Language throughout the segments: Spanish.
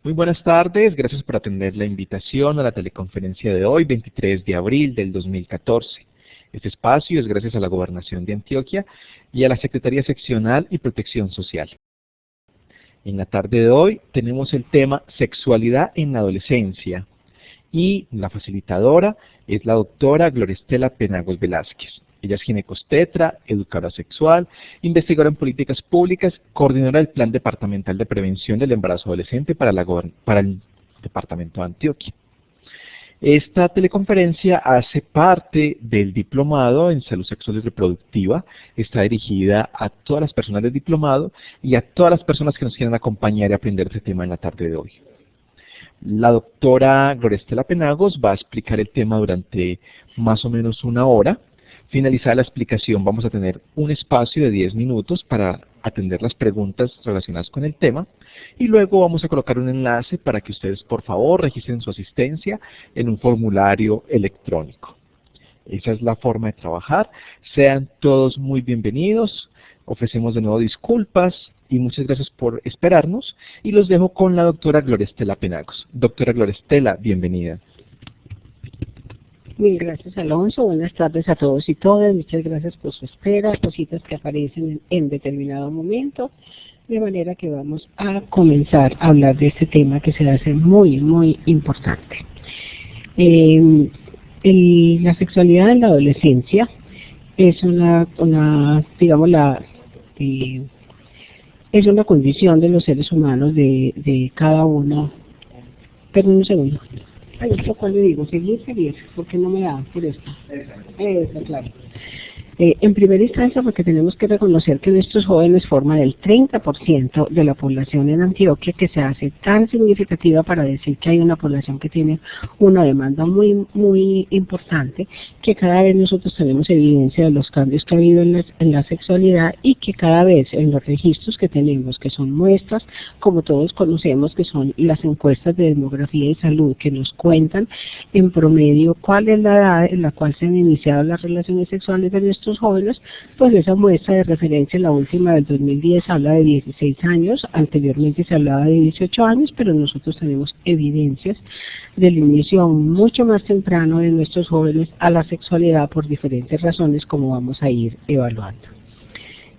Muy buenas tardes, gracias por atender la invitación a la teleconferencia de hoy, 23 de abril del 2014. Este espacio es gracias a la Gobernación de Antioquia y a la Secretaría Seccional y Protección Social. En la tarde de hoy tenemos el tema Sexualidad en la Adolescencia y la facilitadora es la doctora Gloria Estela Penagos Velázquez. Ella es ginecostetra, educadora sexual, investigadora en políticas públicas, coordinadora del Plan Departamental de Prevención del Embarazo Adolescente para el Departamento de Antioquia. Esta teleconferencia hace parte del diplomado en salud sexual y reproductiva. Está dirigida a todas las personas del diplomado y a todas las personas que nos quieran acompañar y aprender este tema en la tarde de hoy. La doctora Gloria Estela Penagos va a explicar el tema durante más o menos una hora. Finalizada la explicación vamos a tener un espacio de 10 minutos para atender las preguntas relacionadas con el tema y luego vamos a colocar un enlace para que ustedes por favor registren su asistencia en un formulario electrónico. Esa es la forma de trabajar. Sean todos muy bienvenidos. Ofrecemos de nuevo disculpas y muchas gracias por esperarnos y los dejo con la doctora Gloria Estela Penagos. Doctora Gloria Estela, bienvenida. Mil gracias, Alonso. Buenas tardes a todos y todas. Muchas gracias por su espera, cositas que aparecen en determinado momento. De manera que vamos a comenzar a hablar de este tema que se hace muy, muy importante. La sexualidad en la adolescencia es es una condición de los seres humanos de cada uno. Perdón un segundo. Ay, ¿cuál le digo? Seguir, porque no me da por esto. Esa, claro. En primera instancia, porque tenemos que reconocer que nuestros jóvenes forman el 30% de la población en Antioquia, que se hace tan significativa para decir que hay una población que tiene una demanda muy, muy importante, que cada vez nosotros tenemos evidencia de los cambios que ha habido en la sexualidad y que cada vez en los registros que tenemos, que son muestras, como todos conocemos, que son las encuestas de demografía y salud, que nos cuentan en promedio cuál es la edad en la cual se han iniciado las relaciones sexuales de nuestros jóvenes, pues esa muestra de referencia, la última del 2010, habla de 16 años, anteriormente se hablaba de 18 años, pero nosotros tenemos evidencias del inicio aún mucho más temprano de nuestros jóvenes a la sexualidad por diferentes razones, como vamos a ir evaluando.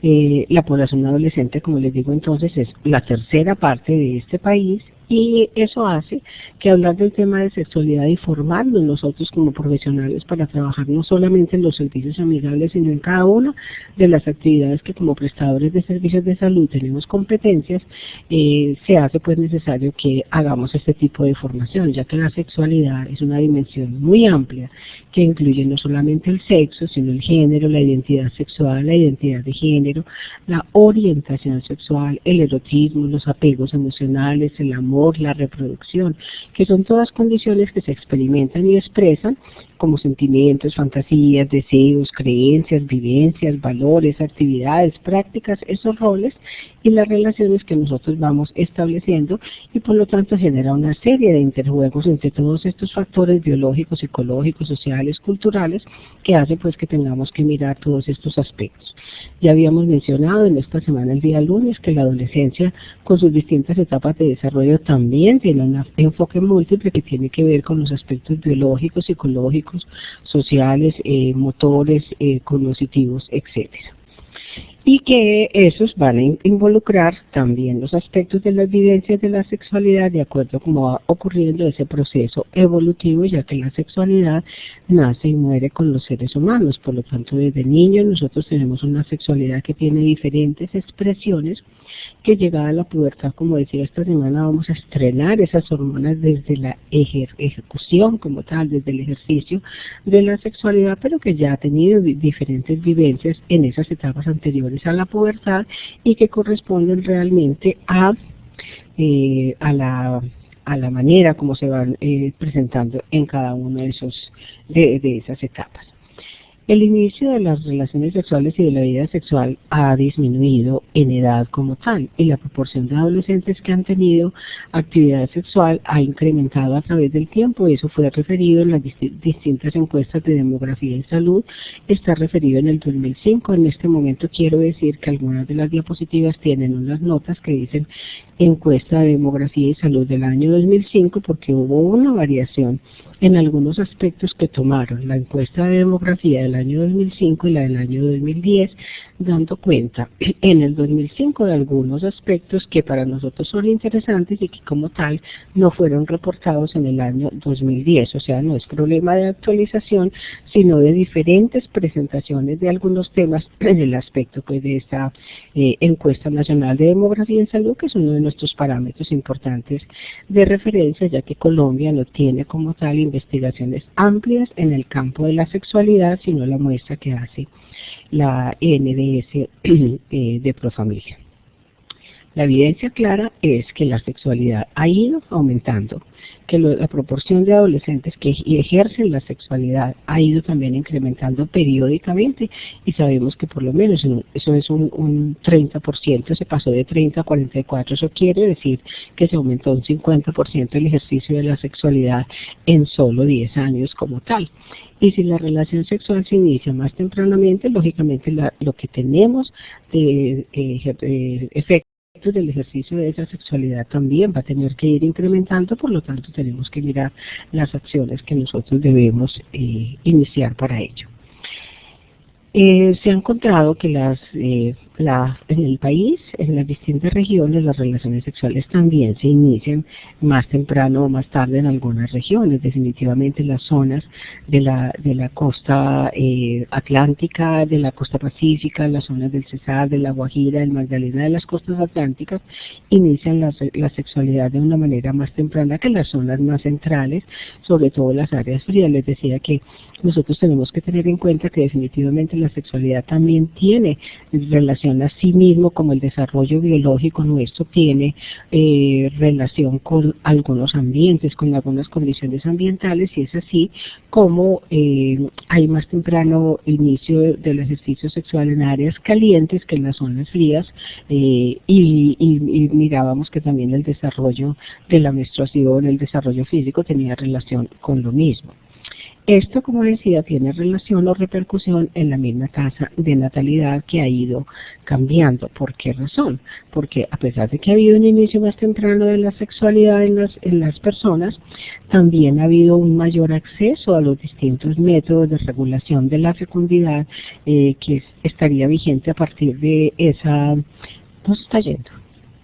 La población adolescente, como les digo entonces, es la tercera parte de este país, y eso hace que hablar del tema de sexualidad y formarnos nosotros como profesionales para trabajar no solamente en los servicios amigables, sino en cada una de las actividades que como prestadores de servicios de salud tenemos competencias, se hace pues necesario que hagamos este tipo de formación, ya que la sexualidad es una dimensión muy amplia que incluye no solamente el sexo, sino el género, la identidad sexual, la identidad de género, la orientación sexual, el erotismo, los apegos emocionales, el amor, la reproducción, que son todas condiciones que se experimentan y expresan como sentimientos, fantasías, deseos, creencias, vivencias, valores, actividades, prácticas, esos roles y las relaciones que nosotros vamos estableciendo, y por lo tanto genera una serie de interjuegos entre todos estos factores biológicos, psicológicos, sociales, culturales, que hace pues que tengamos que mirar todos estos aspectos. Ya habíamos mencionado en esta semana, el día lunes, que la adolescencia con sus distintas etapas de desarrollo también tiene un enfoque múltiple que tiene que ver con los aspectos biológicos, psicológicos, sociales, motores, cognitivos, etcétera. Y que esos van a involucrar también los aspectos de las vivencias de la sexualidad de acuerdo a cómo va ocurriendo ese proceso evolutivo, ya que la sexualidad nace y muere con los seres humanos. Por lo tanto, desde niños nosotros tenemos una sexualidad que tiene diferentes expresiones, que llegada a la pubertad, como decía esta semana, vamos a estrenar esas hormonas desde la ejecución como tal, desde el ejercicio de la sexualidad, pero que ya ha tenido diferentes vivencias en esas etapas anteriores a la pubertad y que corresponden realmente a la manera como se van presentando en cada una de esas etapas. El inicio de las relaciones sexuales y de la vida sexual ha disminuido en edad como tal, y la proporción de adolescentes que han tenido actividad sexual ha incrementado a través del tiempo. Eso fue referido en las distintas encuestas de demografía y salud, está referido en el 2005. En este momento quiero decir que algunas de las diapositivas tienen unas notas que dicen encuesta de demografía y salud del año 2005, porque hubo una variación en algunos aspectos que tomaron la encuesta de demografía del año 2005 y la del año 2010, dando cuenta en el 2005 de algunos aspectos que para nosotros son interesantes y que como tal no fueron reportados en el año 2010. O sea, no es problema de actualización, sino de diferentes presentaciones de algunos temas en el aspecto pues, de esta encuesta nacional de demografía en salud, que es uno de nuestros parámetros importantes de referencia, ya que Colombia no tiene como tal investigaciones amplias en el campo de la sexualidad, sino la muestra que hace la NDS de Profamilia. La evidencia clara es que la sexualidad ha ido aumentando, que la proporción de adolescentes que ejercen la sexualidad ha ido también incrementando periódicamente, y sabemos que por lo menos eso es un 30%, se pasó de 30 a 44, eso quiere decir que se aumentó un 50% el ejercicio de la sexualidad en solo 10 años como tal. Y si la relación sexual se inicia más tempranamente, lógicamente lo que tenemos de efectos del ejercicio de esa sexualidad también va a tener que ir incrementando, por lo tanto tenemos que mirar las acciones que nosotros debemos iniciar para ello. Se ha encontrado que en el país, en las distintas regiones, las relaciones sexuales también se inician más temprano o más tarde en algunas regiones. Definitivamente las zonas de la costa atlántica, de la costa pacífica, las zonas del Cesar, de la Guajira, del Magdalena, de las costas atlánticas, inician la sexualidad de una manera más temprana que las zonas más centrales, sobre todo las áreas frías. Les decía que nosotros tenemos que tener en cuenta que definitivamente la sexualidad también tiene relación a sí mismo, como el desarrollo biológico nuestro tiene relación con algunos ambientes, con algunas condiciones ambientales, y es así como hay más temprano inicio del ejercicio sexual en áreas calientes que en las zonas frías, y mirábamos que también el desarrollo de la menstruación, el desarrollo físico tenía relación con lo mismo. Esto, como decía, tiene relación o repercusión en la misma tasa de natalidad que ha ido cambiando. ¿Por qué razón? Porque a pesar de que ha habido un inicio más temprano de la sexualidad en las personas, también ha habido un mayor acceso a los distintos métodos de regulación de la fecundidad que estaría vigente a partir de esa... ¿Nos está yendo?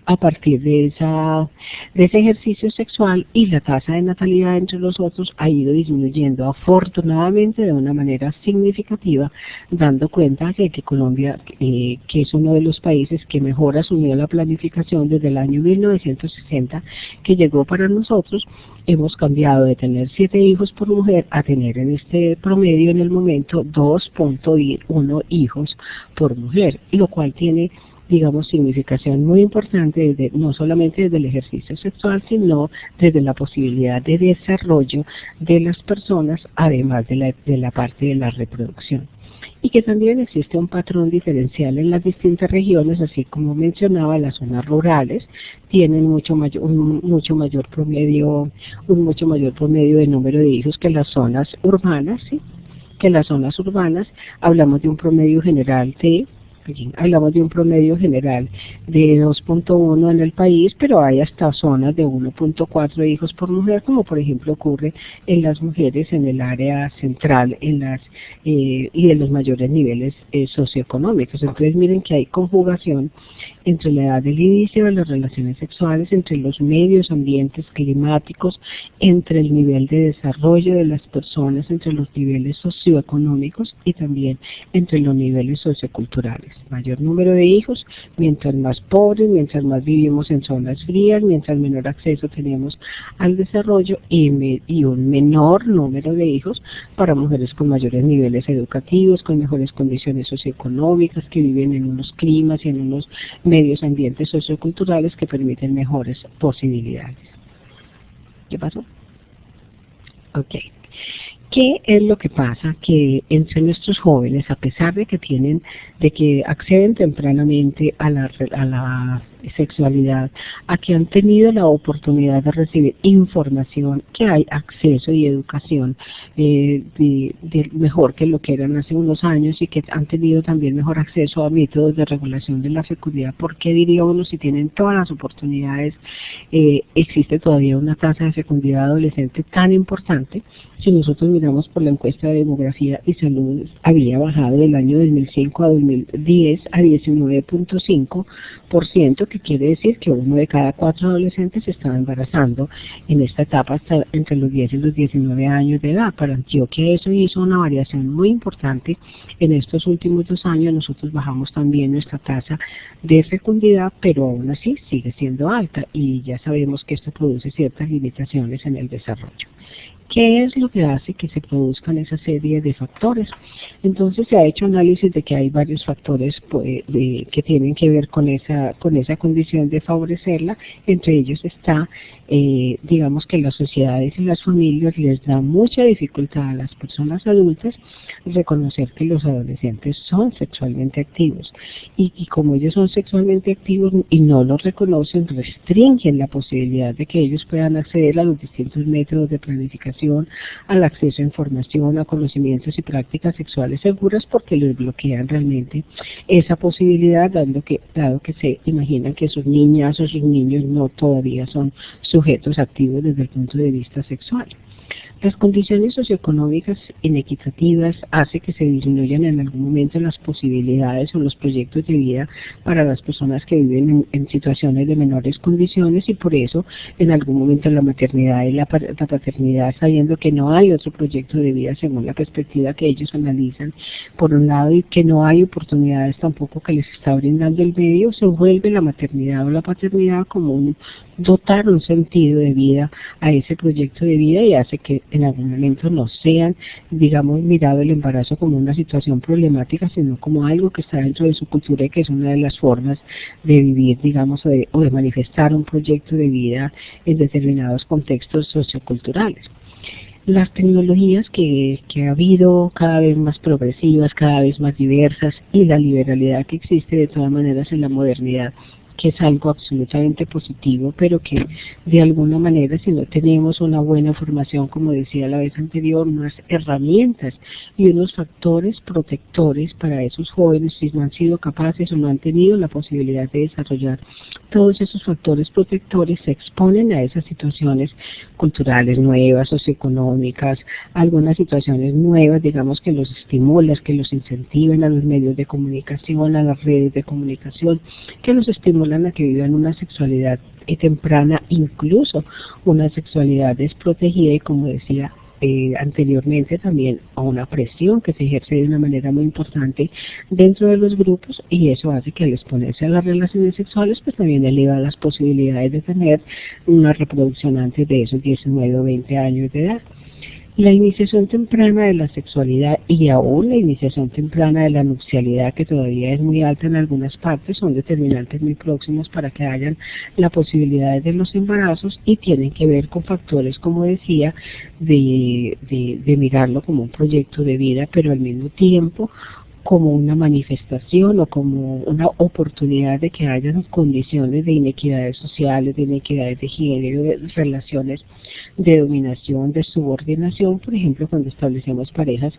A partir de ese ejercicio sexual, y la tasa de natalidad entre los otros ha ido disminuyendo afortunadamente de una manera significativa, dando cuenta de que Colombia, que es uno de los países que mejor asumió la planificación desde el año 1960, que llegó para nosotros, hemos cambiado de tener 7 hijos por mujer a tener en este promedio en el momento 2.1 hijos por mujer, lo cual tiene, digamos, significación muy importante no solamente desde el ejercicio sexual, sino desde la posibilidad de desarrollo de las personas, además de la parte de la reproducción. Y que también existe un patrón diferencial en las distintas regiones, así como mencionaba, las zonas rurales tienen un mucho mayor promedio de número de hijos que las zonas urbanas, ¿sí? Que las zonas urbanas hablamos de un promedio general de 2.1 en el país, pero hay hasta zonas de 1.4 hijos por mujer, como por ejemplo ocurre en las mujeres en el área central y de los mayores niveles socioeconómicos. Entonces miren que hay conjugación entre la edad del inicio de las relaciones sexuales, entre los medios ambientes climáticos, entre el nivel de desarrollo de las personas, entre los niveles socioeconómicos y también entre los niveles socioculturales. Mayor número de hijos, mientras más pobres, mientras más vivimos en zonas frías, mientras menor acceso tenemos al desarrollo, y un menor número de hijos para mujeres con mayores niveles educativos, con mejores condiciones socioeconómicas, que viven en unos climas y en unos medios ambientes socioculturales que permiten mejores posibilidades. ¿Qué pasó? Ok. ¿Qué es lo que pasa? Que entre nuestros jóvenes, a pesar de que acceden tempranamente a la sexualidad, a que han tenido la oportunidad de recibir información, que hay acceso y educación mejor que lo que eran hace unos años, y que han tenido también mejor acceso a métodos de regulación de la fecundidad, porque diría uno, si tienen todas las oportunidades, existe todavía una tasa de fecundidad adolescente tan importante. Si nosotros miramos por la encuesta de demografía y salud, había bajado del año 2005 a 2010 a 19.5%, que quiere decir que 1 de cada 4 adolescentes se estaba embarazando en esta etapa hasta entre los 10 y los 19 años de edad. Para Antioquia eso hizo una variación muy importante. En estos últimos 2 años nosotros bajamos también nuestra tasa de fecundidad, pero aún así sigue siendo alta, y ya sabemos que esto produce ciertas limitaciones en el desarrollo. ¿Qué es lo que hace que se produzcan esa serie de factores? Entonces se ha hecho análisis de que hay varios factores que tienen que ver con esa condición de favorecerla. Entre ellos está, digamos que las sociedades y las familias les da mucha dificultad a las personas adultas reconocer que los adolescentes son sexualmente activos. Y como ellos son sexualmente activos y no lo reconocen, restringen la posibilidad de que ellos puedan acceder a los distintos métodos de planificación, al acceso a información, a conocimientos y prácticas sexuales seguras, porque les bloquean realmente esa posibilidad, dado que se imaginan que sus niñas o sus niños no todavía son sujetos activos desde el punto de vista sexual. Las condiciones socioeconómicas inequitativas hacen que se disminuyan en algún momento las posibilidades o los proyectos de vida para las personas que viven en situaciones de menores condiciones, y por eso en algún momento la maternidad y la paternidad, sabiendo que no hay otro proyecto de vida según la perspectiva que ellos analizan, por un lado, y que no hay oportunidades tampoco que les está brindando el medio, se vuelve la maternidad o la paternidad como dotar un sentido de vida a ese proyecto de vida, y hace que en algún momento no sean, digamos, mirado el embarazo como una situación problemática, sino como algo que está dentro de su cultura y que es una de las formas de vivir, digamos, o de manifestar un proyecto de vida en determinados contextos socioculturales. Las tecnologías que ha habido cada vez más progresivas, cada vez más diversas, y la liberalidad que existe de todas maneras en la modernidad, que es algo absolutamente positivo, pero que de alguna manera, si no tenemos una buena formación, como decía la vez anterior, unas herramientas y unos factores protectores para esos jóvenes, si no han sido capaces o no han tenido la posibilidad de desarrollar todos esos factores protectores, se exponen a esas situaciones culturales nuevas, socioeconómicas, algunas situaciones nuevas, digamos, que los estimulan, que los incentiven a los medios de comunicación, a las redes de comunicación, que los estimulan a que vivan una sexualidad temprana, incluso una sexualidad desprotegida, y como decía anteriormente, también a una presión que se ejerce de una manera muy importante dentro de los grupos, y eso hace que al exponerse a las relaciones sexuales pues también eleva las posibilidades de tener una reproducción antes de esos 19 o 20 años de edad. La iniciación temprana de la sexualidad y aún la iniciación temprana de la nupcialidad, que todavía es muy alta en algunas partes, son determinantes muy próximos para que hayan la posibilidad de los embarazos, y tienen que ver con factores, como decía, de mirarlo como un proyecto de vida, pero al mismo tiempo como una manifestación o como una oportunidad de que haya condiciones de inequidades sociales, de inequidades de género, de relaciones de dominación, de subordinación, por ejemplo, cuando establecemos parejas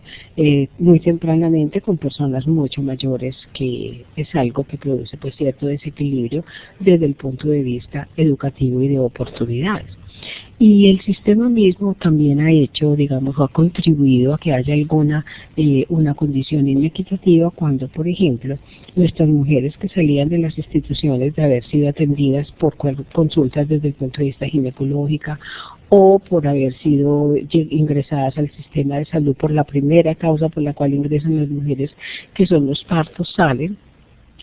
muy tempranamente con personas mucho mayores, que es algo que produce pues cierto desequilibrio desde el punto de vista educativo y de oportunidades. Y el sistema mismo también ha hecho, digamos, ha contribuido a que haya una condición inequitativa cuando, por ejemplo, nuestras mujeres que salían de las instituciones de haber sido atendidas por consultas desde el punto de vista ginecológica, o por haber sido ingresadas al sistema de salud por la primera causa por la cual ingresan las mujeres, que son los partos, salen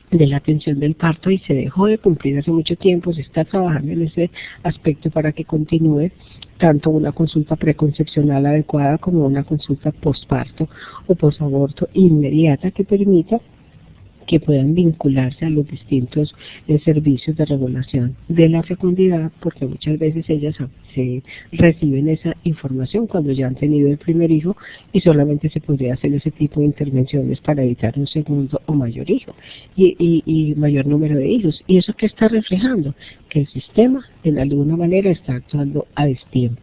de la atención del parto y se dejó de cumplir hace mucho tiempo. Se está trabajando en ese aspecto para que continúe tanto una consulta preconcepcional adecuada como una consulta postparto o posaborto inmediata, que permita que puedan vincularse a los distintos servicios de regulación de la fecundidad, porque muchas veces ellas se reciben esa información cuando ya han tenido el primer hijo y solamente se podría hacer ese tipo de intervenciones para evitar un segundo o mayor hijo y mayor número de hijos. ¿Y eso qué está reflejando? Que el sistema en alguna manera está actuando a destiempo,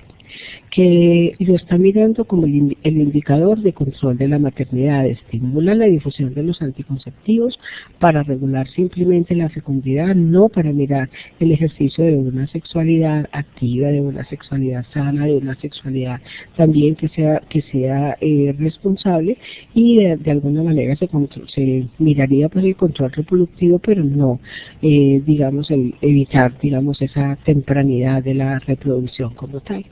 que lo está mirando como el indicador de control de la maternidad, estimula la difusión de los anticonceptivos para regular simplemente la fecundidad, no para mirar el ejercicio de una sexualidad activa, de una sexualidad sana, de una sexualidad también que sea responsable, y de alguna manera se miraría pues el control reproductivo, pero no digamos el evitar esa tempranidad de la reproducción como tal.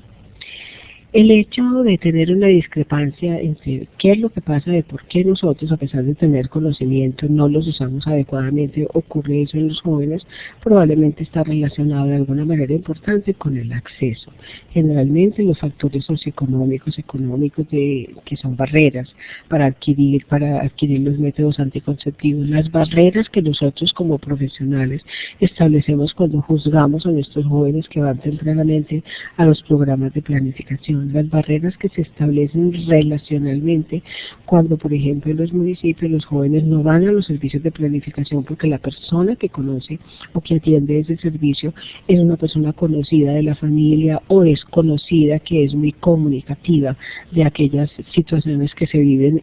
El hecho de tener una discrepancia entre qué es lo que pasa, de por qué nosotros, a pesar de tener conocimiento, no los usamos adecuadamente, ocurre eso en los jóvenes, probablemente está relacionado de alguna manera importante con el acceso. Generalmente los factores socioeconómicos, que son barreras para adquirir los métodos anticonceptivos, las barreras que nosotros como profesionales establecemos cuando juzgamos a nuestros jóvenes que van tempranamente a los programas de planificación, las barreras que se establecen relacionalmente cuando, por ejemplo, en los municipios los jóvenes no van a los servicios de planificación porque la persona que conoce o que atiende ese servicio es una persona conocida de la familia o desconocida, que es muy comunicativa de aquellas situaciones que se viven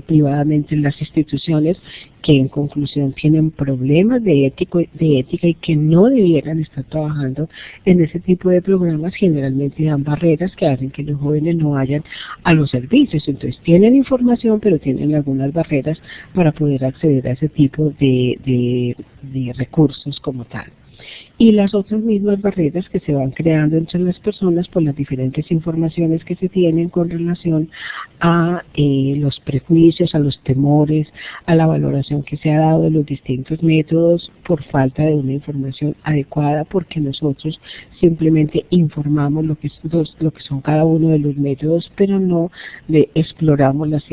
privadamente en las instituciones, que en conclusión tienen problemas de ética y que no debieran estar trabajando en ese tipo de programas. Generalmente dan barreras que hacen que los jóvenes no vayan a los servicios. Entonces tienen información, pero tienen algunas barreras para poder acceder a ese tipo de recursos como tal. Y las otras mismas barreras que se van creando entre las personas por las diferentes informaciones que se tienen con relación a los prejuicios, a los temores, a la valoración que se ha dado de los distintos métodos por falta de una información adecuada, porque nosotros simplemente informamos lo que son cada uno de los métodos, pero no exploramos las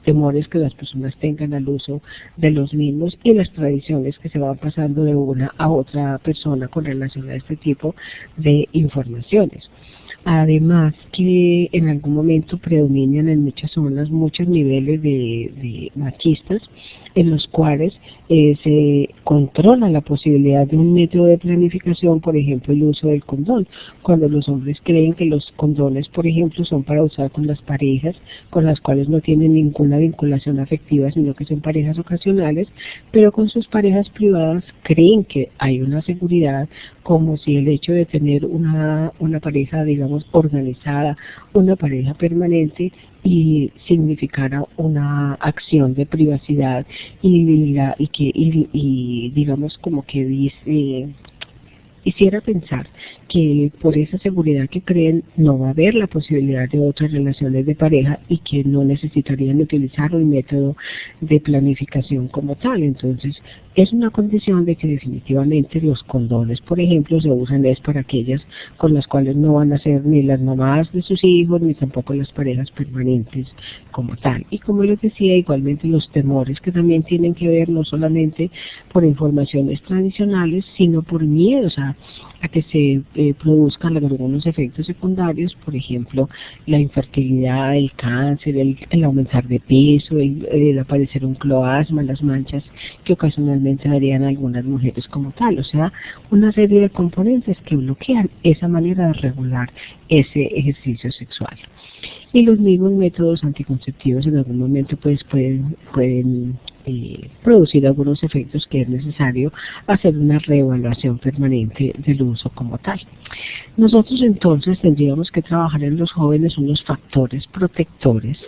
temores que las personas tengan al uso de los mismos y las tradiciones que se van pasando de una a otra persona con relación a este tipo de informaciones. Además que en algún momento predominan en muchas zonas muchos niveles de machistas, en los cuales se controla la posibilidad de un método de planificación, por ejemplo el uso del condón, cuando los hombres creen que los condones, por ejemplo, son para usar con las parejas con las cuales no tienen ninguna vinculación afectiva, sino que son parejas ocasionales, pero con sus parejas privadas creen que hay una seguridad, como si el hecho de tener una pareja, digamos, organizada, una pareja permanente, y significara una acción de privacidad y digamos como que dice, hiciera pensar que por esa seguridad que creen no va a haber la posibilidad de otras relaciones de pareja y que no necesitarían utilizar un método de planificación como tal. Entonces es una condición de que definitivamente los condones, por ejemplo, se usan es para aquellas con las cuales no van a ser ni las mamás de sus hijos ni tampoco las parejas permanentes como tal. Y como les decía, igualmente los temores que también tienen que ver no solamente por informaciones tradicionales, sino por miedos a que se produzcan algunos efectos secundarios, por ejemplo la infertilidad, el cáncer, el aumentar de peso, el aparecer un cloasma, las manchas que ocasionalmente darían a algunas mujeres como tal. O sea, una serie de componentes que bloquean esa manera de regular ese ejercicio sexual. Y los mismos métodos anticonceptivos en algún momento pues pueden producir algunos efectos que es necesario hacer una reevaluación permanente del uso como tal. Nosotros entonces tendríamos que trabajar en los jóvenes unos factores protectores,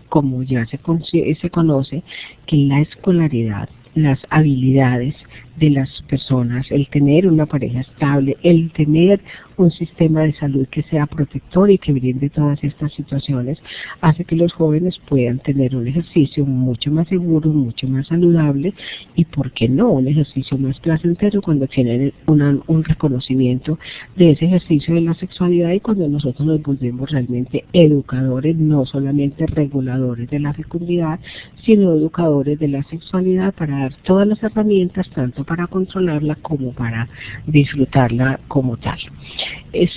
como ya se conoce, que la escolaridad, las habilidades de las personas, el tener una pareja estable, el tener un sistema de salud que sea protector y que brinde todas estas situaciones, hace que los jóvenes puedan tener un ejercicio mucho más seguro, mucho más saludable y, ¿por qué no?, un ejercicio más placentero cuando tienen un reconocimiento de ese ejercicio de la sexualidad, y cuando nosotros nos volvemos realmente educadores, no solamente reguladores de la fecundidad, sino educadores de la sexualidad, para dar todas las herramientas tanto para controlarla como para disfrutarla como tal.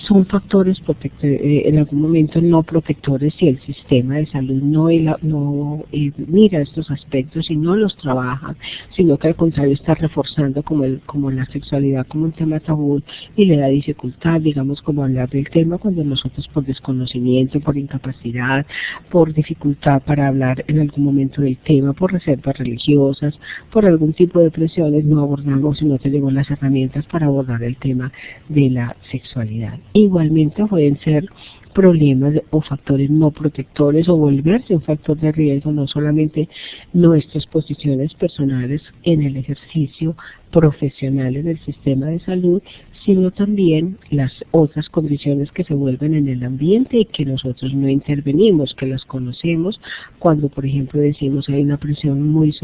Son factores en algún momento no protectores si el sistema de salud no mira estos aspectos y no los trabaja, sino que al contrario está reforzando como la sexualidad como un tema tabú y le da dificultad, digamos, como hablar del tema cuando nosotros por desconocimiento, por incapacidad, por dificultad para hablar en algún momento del tema, por reservas religiosas, por algún tipo de presiones, no abordamos y no tenemos las herramientas para abordar el tema de la sexualidad. Igualmente pueden ser problemas o factores no protectores o volverse un factor de riesgo, no solamente nuestras posiciones personales en el ejercicio profesional en el sistema de salud, sino también las otras condiciones que se vuelven en el ambiente y que nosotros no intervenimos, que las conocemos cuando, por ejemplo, decimos hay una presión muy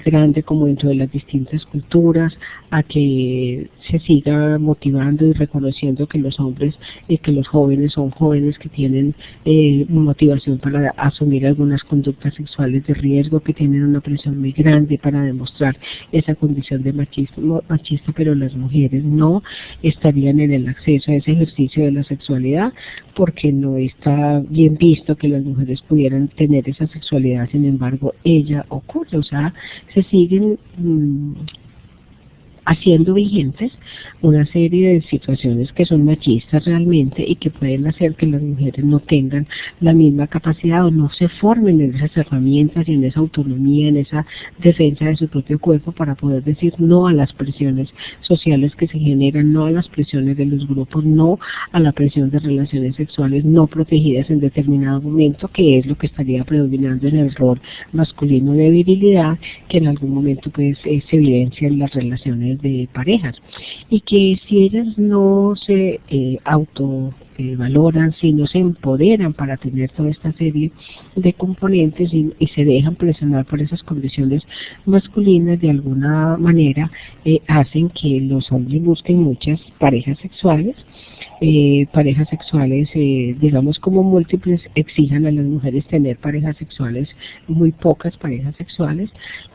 grande como dentro de las distintas culturas a que se siga motivando y reconociendo que los hombres y que los jóvenes son jóvenes que tienen motivación para asumir algunas conductas sexuales de riesgo, que tienen una presión muy grande para demostrar esa condición de machista, pero las mujeres no estarían en el acceso a ese ejercicio de la sexualidad porque no está bien visto que las mujeres pudieran tener esa sexualidad, sin embargo ella ocurre, o sea, se siguen haciendo vigentes una serie de situaciones que son machistas realmente y que pueden hacer que las mujeres no tengan la misma capacidad o no se formen en esas herramientas y en esa autonomía, en esa defensa de su propio cuerpo para poder decir no a las presiones sociales que se generan, no a las presiones de los grupos, no a la presión de relaciones sexuales no protegidas en determinado momento, que es lo que estaría predominando en el rol masculino de virilidad, que en algún momento pues se evidencia en las relaciones de parejas, y que si ellas no se autovaloran, si no se empoderan para tener toda esta serie de componentes y se dejan presionar por esas condiciones masculinas, de alguna manera hacen que los hombres busquen muchas parejas sexuales, digamos como múltiples, exijan a las mujeres tener parejas sexuales, muy pocas parejas sexuales,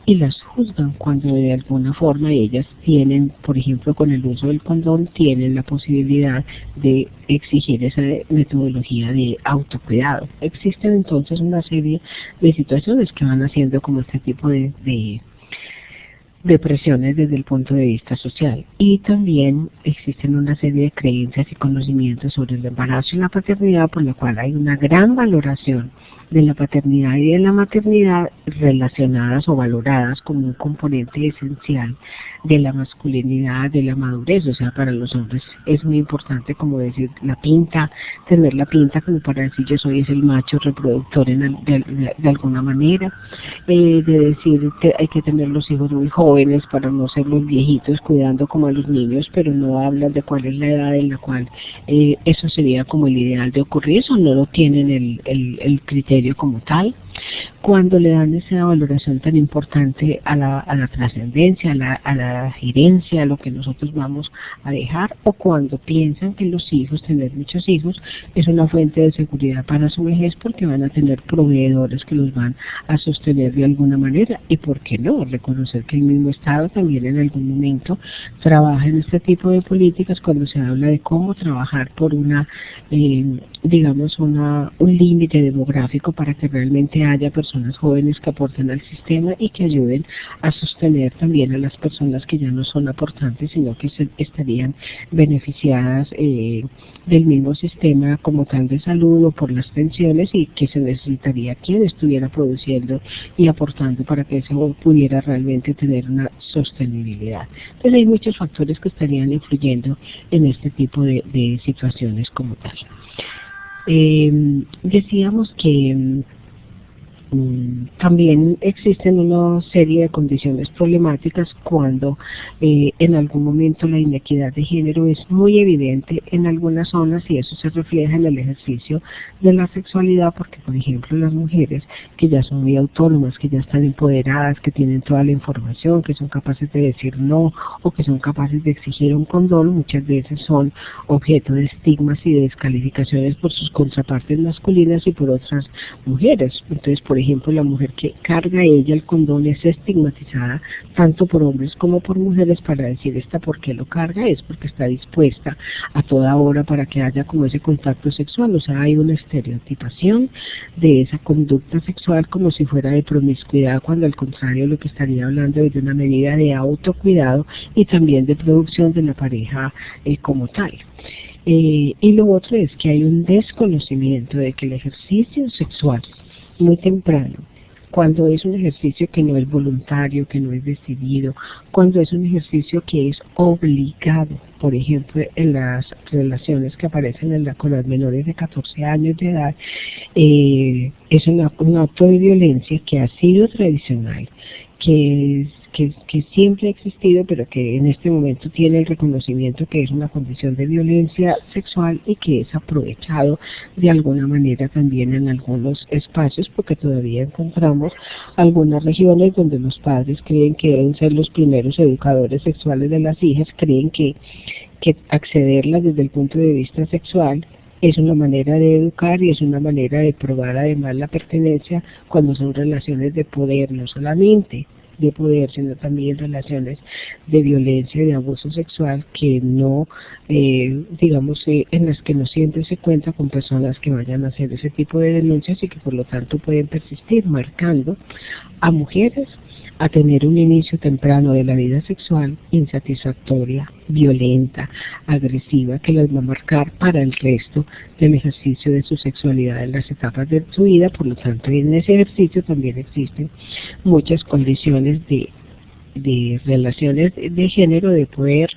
y las juzgan cuando de alguna forma ellas tienen, por ejemplo, con el uso del condón, tienen la posibilidad de exigir esa metodología de autocuidado. Existen entonces una serie de situaciones que van haciendo como este tipo de presiones desde el punto de vista social, y también existen una serie de creencias y conocimientos sobre el embarazo y la paternidad, por lo cual hay una gran valoración de la paternidad y de la maternidad relacionadas o valoradas como un componente esencial de la masculinidad, de la madurez. O sea, para los hombres es muy importante, como decir, la pinta, tener la pinta como para decir yo soy el macho reproductor de alguna manera, de decir hay que tener los hijos muy jóvenes para no ser los viejitos cuidando como a los niños, pero no hablan de cuál es la edad en la cual eso sería como el ideal de ocurrir, eso no lo tienen el criterio como tal. Cuando le dan esa valoración tan importante a la trascendencia, a la gerencia, a lo que nosotros vamos a dejar, o cuando piensan que los hijos, tener muchos hijos, es una fuente de seguridad para su vejez porque van a tener proveedores que los van a sostener de alguna manera, y por qué no, reconocer que el mismo Estado también en algún momento trabaja en este tipo de políticas cuando se habla de cómo trabajar por digamos un límite demográfico para que realmente haya personas jóvenes que aporten al sistema y que ayuden a sostener también a las personas que ya no son aportantes, sino que estarían beneficiadas del mismo sistema como tal de salud o por las pensiones, y que se necesitaría quien estuviera produciendo y aportando para que eso pudiera realmente tener una sostenibilidad. Entonces hay muchos factores que estarían influyendo en este tipo de situaciones como tal. Decíamos que también existen una serie de condiciones problemáticas cuando en algún momento la inequidad de género es muy evidente en algunas zonas, y eso se refleja en el ejercicio de la sexualidad, porque por ejemplo las mujeres que ya son muy autónomas, que ya están empoderadas, que tienen toda la información, que son capaces de decir no o que son capaces de exigir un condón, muchas veces son objeto de estigmas y de descalificaciones por sus contrapartes masculinas y por otras mujeres. Entonces, por ejemplo, ejemplo, la mujer que carga ella el condón es estigmatizada tanto por hombres como por mujeres para decir esta por qué lo carga, es porque está dispuesta a toda hora para que haya como ese contacto sexual. O sea, hay una estereotipación de esa conducta sexual como si fuera de promiscuidad, cuando al contrario lo que estaría hablando es de una medida de autocuidado y también de producción de la pareja como tal. Y lo otro es que hay un desconocimiento de que el ejercicio sexual muy temprano, cuando es un ejercicio que no es voluntario, que no es decidido, cuando es un ejercicio que es obligado, por ejemplo, en las relaciones que aparecen con las menores de 14 años de edad, es un acto de violencia que ha sido tradicional, que siempre ha existido, pero que en este momento tiene el reconocimiento que es una condición de violencia sexual y que es aprovechado de alguna manera también en algunos espacios, porque todavía encontramos algunas regiones donde los padres creen que deben ser los primeros educadores sexuales de las hijas, creen que accederlas desde el punto de vista sexual es una manera de educar y es una manera de probar además la pertenencia cuando son relaciones de poder, no solamente de poder, sino también relaciones de violencia y de abuso sexual que no, en las que no siempre se cuenta con personas que vayan a hacer ese tipo de denuncias y que por lo tanto pueden persistir, marcando a mujeres a tener un inicio temprano de la vida sexual insatisfactoria, violenta, agresiva, que las va a marcar para el resto del ejercicio de su sexualidad en las etapas de su vida. Por lo tanto, en ese ejercicio también existen muchas condiciones de relaciones de género, de poder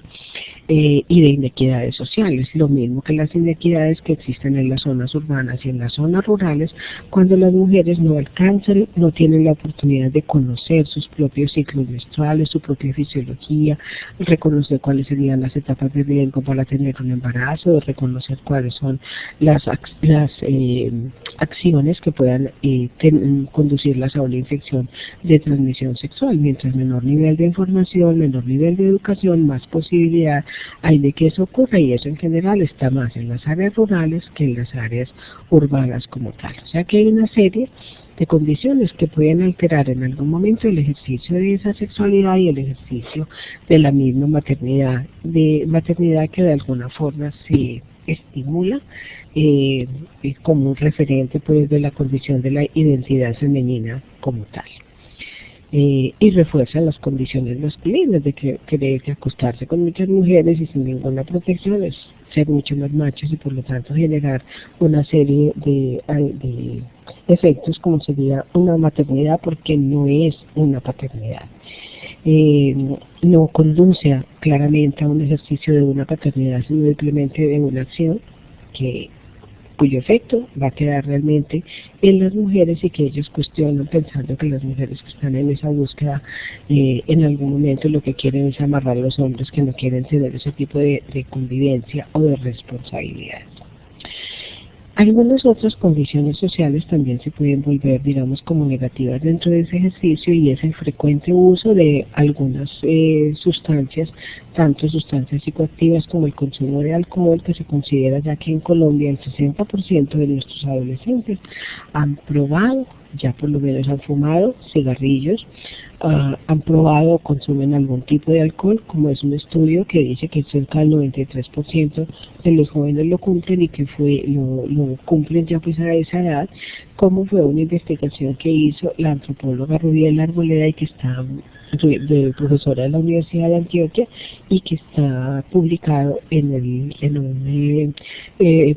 y de inequidades sociales, lo mismo que las inequidades que existen en las zonas urbanas y en las zonas rurales, cuando las mujeres no alcanzan, no tienen la oportunidad de conocer sus propios ciclos menstruales, su propia fisiología, reconocer cuáles serían las etapas de riesgo para tener un embarazo, de reconocer cuáles son las acciones que puedan conducirlas a una infección de transmisión sexual. Mientras menor nivel de información, menor nivel de educación, más posibilidad hay de que eso ocurra, y eso en general está más en las áreas rurales que en las áreas urbanas como tal. O sea que hay una serie de condiciones que pueden alterar en algún momento el ejercicio de esa sexualidad y el ejercicio de la misma maternidad que de alguna forma se estimula como un referente pues de la condición de la identidad femenina como tal. Y refuerza las condiciones masculinas de querer acostarse con muchas mujeres y sin ninguna protección, es ser mucho más machos y por lo tanto generar una serie de efectos como sería una maternidad, porque no es una paternidad. No conduce claramente a un ejercicio de una paternidad, sino simplemente de una acción cuyo efecto va a quedar realmente en las mujeres y que ellos cuestionan pensando que las mujeres que están en esa búsqueda en algún momento lo que quieren es amarrar a los hombres que no quieren tener ese tipo de convivencia o de responsabilidades. Algunas otras condiciones sociales también se pueden volver, digamos, como negativas dentro de ese ejercicio, y es el frecuente uso de algunas sustancias, tanto sustancias psicoactivas como el consumo de alcohol, que se considera ya que en Colombia el 60% de nuestros adolescentes han probado, ya por lo menos han fumado cigarrillos, han probado o consumen algún tipo de alcohol, como es un estudio que dice que cerca del 93% de los jóvenes lo cumplen y que lo cumplen ya pues a esa edad, como fue una investigación que hizo la antropóloga Rubiela Arboleda y que está profesora de la Universidad de Antioquia y que está publicado en un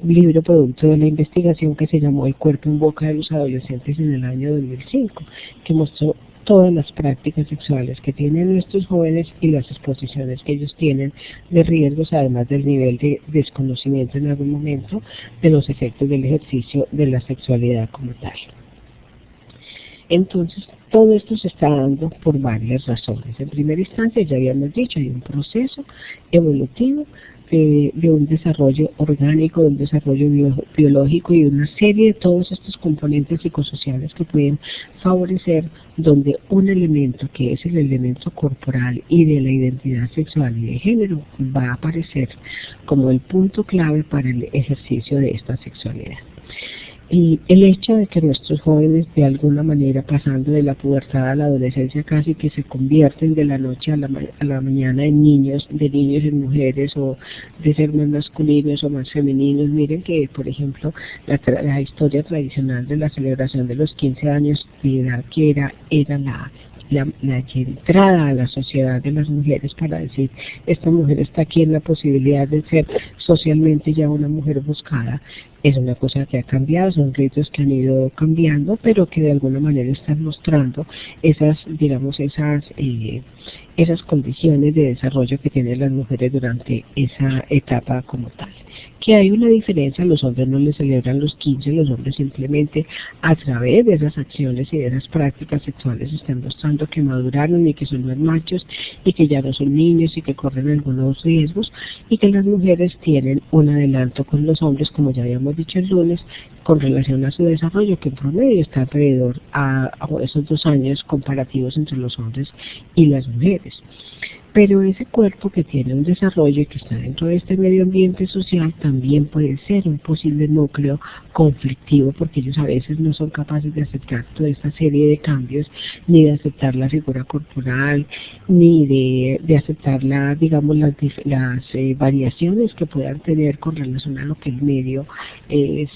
libro producto de la investigación que se llamó El cuerpo en boca de los adolescentes en el año 2005, que mostró todas las prácticas sexuales que tienen nuestros jóvenes y las exposiciones que ellos tienen de riesgos, además del nivel de desconocimiento en algún momento de los efectos del ejercicio de la sexualidad como tal. Entonces, todo esto se está dando por varias razones. En primera instancia, ya habíamos dicho, hay un proceso evolutivo de un desarrollo orgánico, de un desarrollo biológico y una serie de todos estos componentes psicosociales que pueden favorecer donde un elemento que es el elemento corporal y de la identidad sexual y de género va a aparecer como el punto clave para el ejercicio de esta sexualidad. Y el hecho de que nuestros jóvenes, de alguna manera, pasando de la pubertad a la adolescencia, casi que se convierten de la noche a la mañana en niños, de niños en mujeres, o de ser más masculinos o más femeninos. Miren que, por ejemplo, la historia tradicional de la celebración de los 15 años de edad, que era la entrada a la sociedad de las mujeres, para decir, esta mujer está aquí en la posibilidad de ser socialmente ya una mujer buscada. Es una cosa que ha cambiado, son ritos que han ido cambiando, pero que de alguna manera están mostrando esas, digamos, esas condiciones de desarrollo que tienen las mujeres durante esa etapa como tal. Que hay una diferencia, los hombres no les celebran los 15, los hombres simplemente a través de esas acciones y de esas prácticas sexuales están mostrando que maduraron y que son más machos y que ya no son niños y que corren algunos riesgos, y que las mujeres tienen un adelanto con los hombres, como ya habíamos dicho el lunes, con relación a su desarrollo, que en promedio está alrededor a esos 2 años comparativos entre los hombres y las mujeres. Pero ese cuerpo que tiene un desarrollo y que está dentro de este medio ambiente social también puede ser un posible núcleo conflictivo, porque ellos a veces no son capaces de aceptar toda esta serie de cambios, ni de aceptar la figura corporal, ni de aceptar digamos, las variaciones que puedan tener con relación a lo que el medio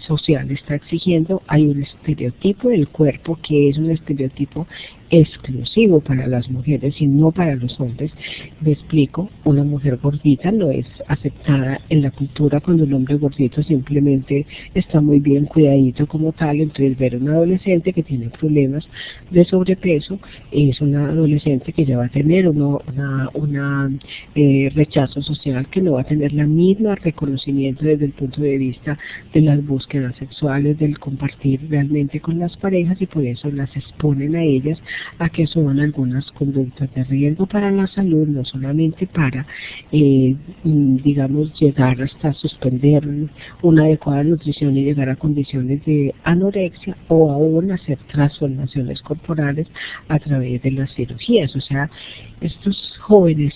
social está exigiendo. Hay un estereotipo del cuerpo que es un estereotipo exclusivo para las mujeres y no para los hombres. Me explico, una mujer gordita no es aceptada en la cultura cuando el hombre gordito simplemente está muy bien cuidadito como tal. Entonces ver a un adolescente que tiene problemas de sobrepeso es una adolescente que ya va a tener un rechazo social, que no va a tener la misma reconocimiento desde el punto de vista de las búsquedas sexuales, del compartir realmente con las parejas, y por eso las exponen a ellas a que asuman algunas conductas de riesgo para la salud, no solamente para, digamos, llegar hasta suspender una adecuada nutrición y llegar a condiciones de anorexia, o aún hacer transformaciones corporales a través de las cirugías. O sea, estos jóvenes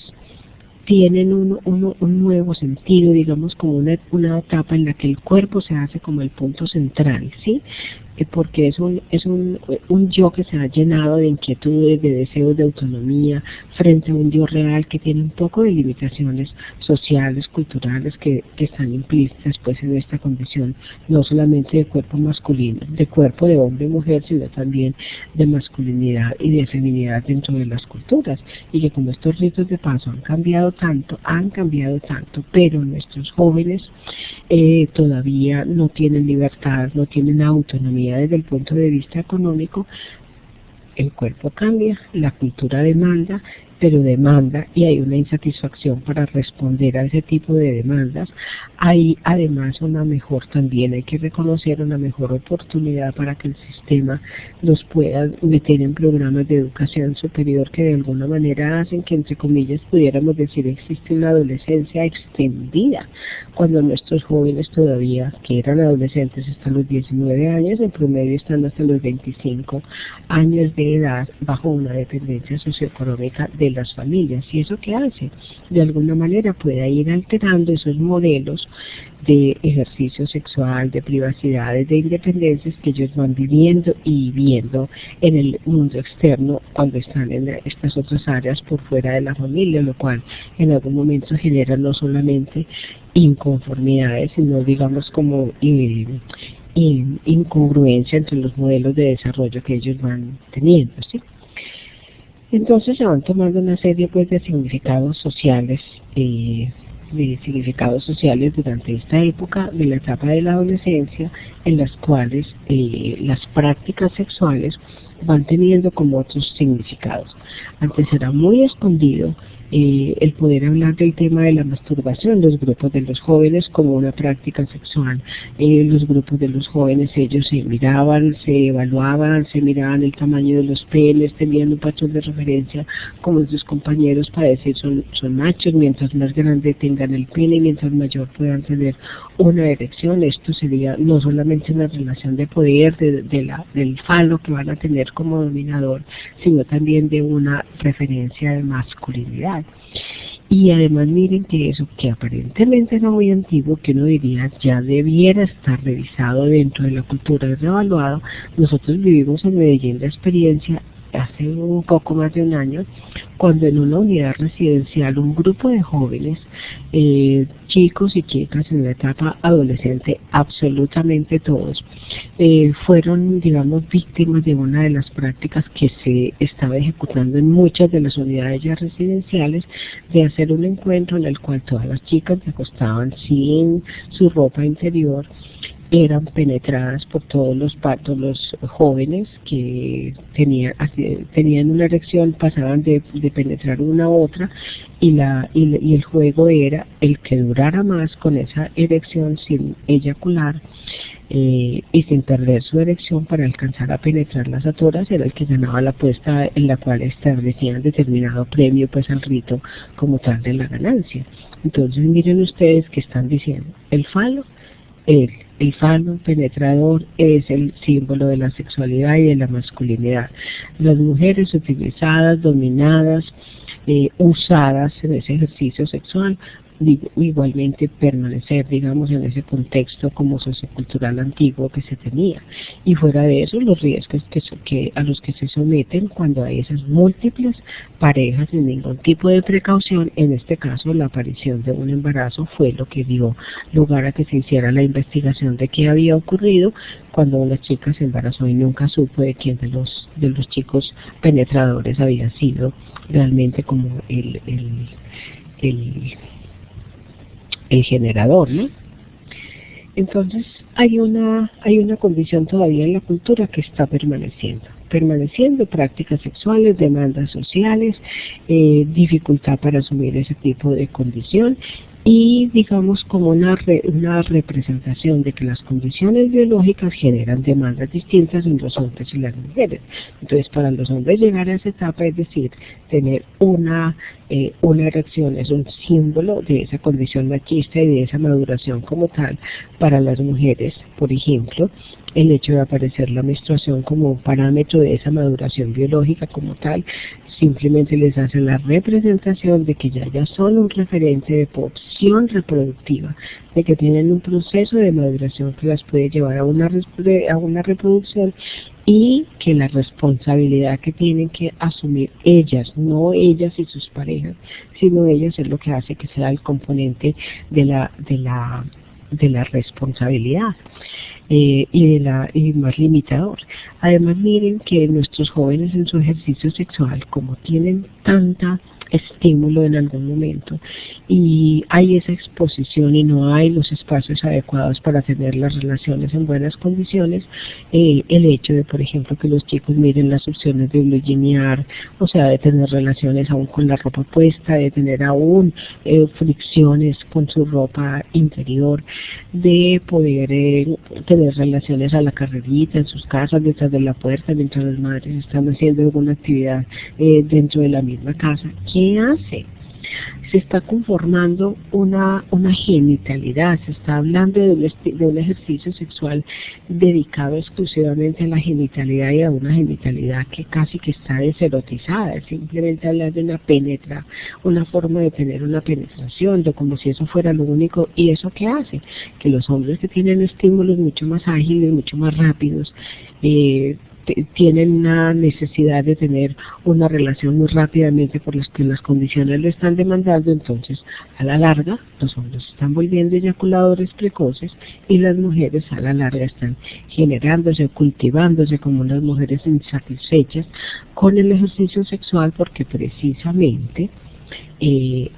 tienen un nuevo sentido, digamos, como una etapa en la que el cuerpo se hace como el punto central, ¿sí? Porque es un yo que se ha llenado de inquietudes, de deseos de autonomía, frente a un yo real que tiene un poco de limitaciones sociales, culturales, que están implícitas pues en esta condición, no solamente de cuerpo masculino, de cuerpo de hombre y mujer, sino también de masculinidad y de feminidad dentro de las culturas, y que como estos ritos de paso han cambiado tanto, pero nuestros jóvenes todavía no tienen libertad, no tienen autonomía desde el punto de vista económico. El cuerpo cambia, la cultura demanda, pero demanda, y hay una insatisfacción para responder a ese tipo de demandas. Hay además hay que reconocer una mejor oportunidad para que el sistema los pueda meter en programas de educación superior que de alguna manera hacen que, entre comillas, pudiéramos decir, existe una adolescencia extendida, cuando nuestros jóvenes todavía, que eran adolescentes hasta los 19 años, en promedio están hasta los 25 años de edad bajo una dependencia socioeconómica de las familias. ¿Y eso qué hace? De alguna manera puede ir alterando esos modelos de ejercicio sexual, de privacidades, de independencias que ellos van viviendo y viendo en el mundo externo cuando están en estas otras áreas por fuera de la familia, lo cual en algún momento genera no solamente inconformidades, sino, digamos, como incongruencia entre los modelos de desarrollo que ellos van teniendo, ¿sí? Entonces se van tomando una serie pues de significados sociales, durante esta época de la etapa de la adolescencia, en las cuales las prácticas sexuales van teniendo como otros significados. Antes era muy escondido el poder hablar del tema de la masturbación. Los grupos de los jóvenes como una práctica sexual, los grupos de los jóvenes, ellos se miraban, se evaluaban, se miraban el tamaño de los penes, tenían un patrón de referencia como sus compañeros para decir son machos, mientras más grande tenga tengan el pene y mientras mayor puedan tener una erección. Esto sería no solamente una relación de poder del falo que van a tener como dominador, sino también de una preferencia de masculinidad. Y además miren que eso, que aparentemente era muy antiguo, que uno diría ya debiera estar revisado dentro de la cultura y reevaluado. Nosotros vivimos en Medellín la experiencia hace un poco más de un año, cuando en una unidad residencial un grupo de jóvenes, chicos y chicas en la etapa adolescente, absolutamente todos, fueron, digamos, víctimas de una de las prácticas que se estaba ejecutando en muchas de las unidades ya residenciales, de hacer un encuentro en el cual todas las chicas se acostaban sin su ropa interior, eran penetradas por todos los jóvenes que tenían una erección, pasaban de penetrar una a otra, y el juego era el que durara más con esa erección sin eyacular y sin perder su erección para alcanzar a penetrar a todas, era el que ganaba la apuesta, en la cual establecían determinado premio pues al rito como tal de la ganancia. Entonces miren ustedes que están diciendo, el falo penetrador es el símbolo de la sexualidad y de la masculinidad. Las mujeres utilizadas, dominadas, usadas en ese ejercicio sexual, igualmente permanecer, digamos, en ese contexto como sociocultural antiguo que se tenía. Y fuera de eso, los riesgos a los que se someten cuando hay esas múltiples parejas sin ningún tipo de precaución. En este caso, la aparición de un embarazo fue lo que dio lugar a que se hiciera la investigación de qué había ocurrido cuando una chica se embarazó y nunca supo de quién de los chicos penetradores había sido realmente como el generador, ¿no? Entonces hay una condición todavía en la cultura que está permaneciendo prácticas sexuales, demandas sociales, dificultad para asumir ese tipo de condición, y digamos como una representación de que las condiciones biológicas generan demandas distintas en los hombres y las mujeres. Entonces para los hombres llegar a esa etapa, es decir, tener una erección, es un símbolo de esa condición machista y de esa maduración como tal. Para las mujeres, por ejemplo, el hecho de aparecer la menstruación como un parámetro de esa maduración biológica como tal, simplemente les hace la representación de que ya son un referente de opción reproductiva, de que tienen un proceso de maduración que las puede llevar a una reproducción, y que la responsabilidad que tienen que asumir ellas, no ellas y sus parejas, sino ellas, es lo que hace que sea el componente de la responsabilidad y más limitador. Además miren que nuestros jóvenes en su ejercicio sexual, como tienen tanta estímulo en algún momento y hay esa exposición y no hay los espacios adecuados para tener las relaciones en buenas condiciones, el hecho de, por ejemplo, que los chicos miren las opciones de bluginear, o sea, de tener relaciones aún con la ropa puesta, de tener aún fricciones con su ropa interior, de poder tener relaciones a la carrerita en sus casas, detrás de la puerta, mientras las madres están haciendo alguna actividad dentro de la misma casa. ¿Qué hace? Se está conformando una genitalidad, se está hablando de un ejercicio sexual dedicado exclusivamente a la genitalidad y a una genitalidad que casi que está deserotizada, es simplemente hablar de una forma de tener una penetración, de como si eso fuera lo único. ¿Y eso qué hace? Que los hombres que tienen estímulos mucho más ágiles, mucho más rápidos, tienen una necesidad de tener una relación muy rápidamente por las que las condiciones lo están demandando. Entonces a la larga los hombres están volviendo eyaculadores precoces y las mujeres a la larga están generándose, cultivándose como unas mujeres insatisfechas con el ejercicio sexual, porque precisamente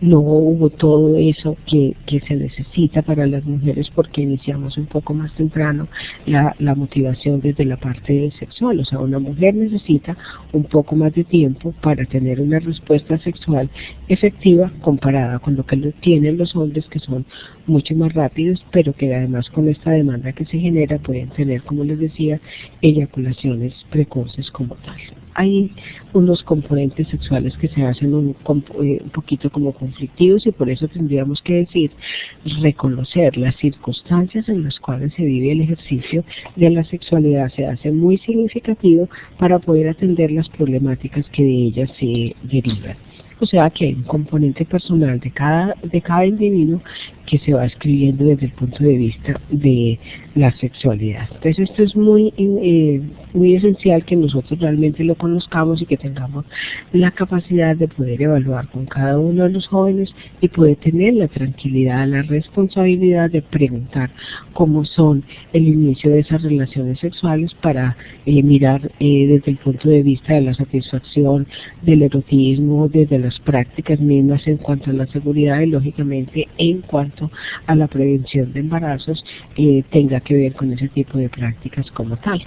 no hubo todo eso que se necesita para las mujeres, porque iniciamos un poco más temprano la motivación desde la parte sexual. O sea, una mujer necesita un poco más de tiempo para tener una respuesta sexual efectiva comparada con lo que tienen los hombres, que son mucho más rápidos, pero que además con esta demanda que se genera pueden tener, como les decía, eyaculaciones precoces como tal. Hay unos componentes sexuales que se hacen un poquito poquito como conflictivos, y por eso tendríamos que decir, reconocer las circunstancias en las cuales se vive el ejercicio de la sexualidad se hace muy significativo para poder atender las problemáticas que de ellas se derivan. O sea que hay un componente personal de cada individuo que se va escribiendo desde el punto de vista de la sexualidad. Entonces esto es muy esencial que nosotros realmente lo conozcamos y que tengamos la capacidad de poder evaluar con cada uno de los jóvenes y poder tener la tranquilidad, la responsabilidad de preguntar cómo son el inicio de esas relaciones sexuales para mirar desde el punto de vista de la satisfacción, del erotismo, desde las prácticas mismas en cuanto a la seguridad y lógicamente en cuanto a la prevención de embarazos tenga que ver con ese tipo de prácticas como tal.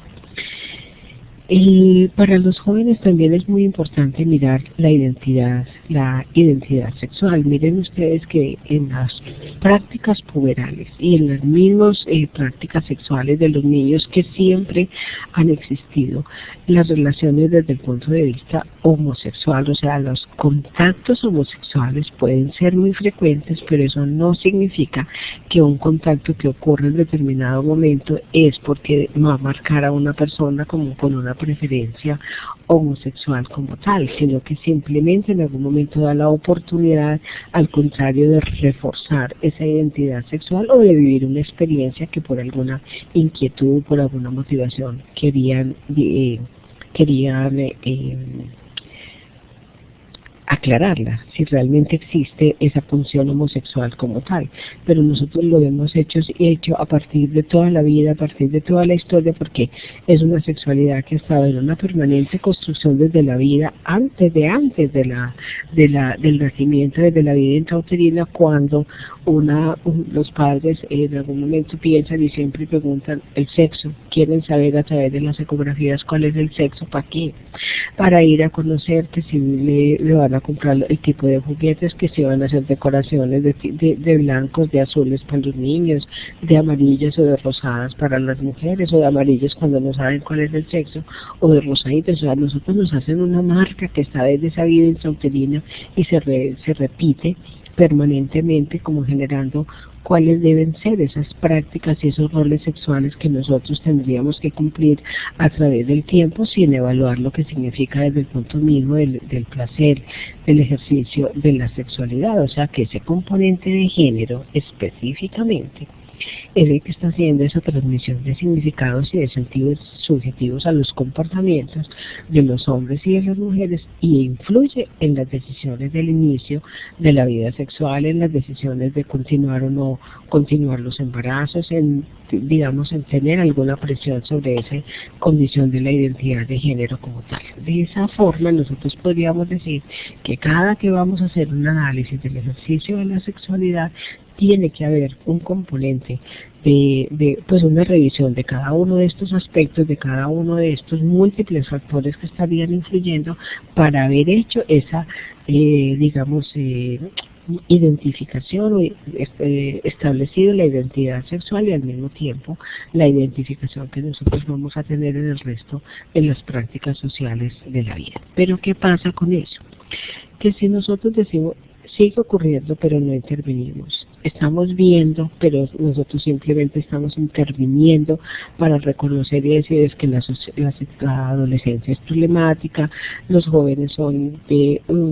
Para los jóvenes también es muy importante mirar la identidad sexual. Miren ustedes que en las prácticas puberales y en las mismas prácticas sexuales de los niños que siempre han existido, las relaciones desde el punto de vista homosexual, o sea, los contactos homosexuales pueden ser muy frecuentes, pero eso no significa que un contacto que ocurre en determinado momento es porque va a marcar a una persona como con una preferencia homosexual como tal, sino que simplemente en algún momento da la oportunidad, al contrario, de reforzar esa identidad sexual o de vivir una experiencia que por alguna inquietud, por alguna motivación querían aclararla, si realmente existe esa función homosexual como tal. Pero nosotros lo hemos hecho a partir de toda la vida, a partir de toda la historia, porque es una sexualidad que ha estado en una permanente construcción desde la vida, antes del nacimiento, desde la vida intrauterina, cuando los padres en algún momento piensan y siempre preguntan el sexo, quieren saber a través de las ecografías cuál es el sexo, ¿para qué? Para ir a conocer que si le van a comprar el tipo de juguetes, que si van a hacer decoraciones de blancos, de azules para los niños, de amarillas o de rosadas para las mujeres, o de amarillas cuando no saben cuál es el sexo, o de rosaditas. O sea, nosotros nos hacen una marca que está desde esa vida intrauterina y se repite permanentemente, como generando cuáles deben ser esas prácticas y esos roles sexuales que nosotros tendríamos que cumplir a través del tiempo, sin evaluar lo que significa desde el punto mismo del placer, del ejercicio de la sexualidad. O sea que ese componente de género específicamente es el que está haciendo esa transmisión de significados y de sentidos subjetivos a los comportamientos de los hombres y de las mujeres, y influye en las decisiones del inicio de la vida sexual, en las decisiones de continuar o no continuar los embarazos, en tener alguna presión sobre esa condición de la identidad de género como tal. De esa forma nosotros podríamos decir que cada que vamos a hacer un análisis del ejercicio de la sexualidad, tiene que haber un componente pues una revisión de cada uno de estos aspectos, de cada uno de estos múltiples factores que estarían influyendo para haber hecho esa, identificación o establecido la identidad sexual, y al mismo tiempo la identificación que nosotros vamos a tener en el resto de las prácticas sociales de la vida. Pero ¿qué pasa con eso? Que si nosotros decimos sigue ocurriendo pero no intervenimos, estamos viendo pero nosotros simplemente estamos interviniendo para reconocer y decir es que la adolescencia es problemática, los jóvenes son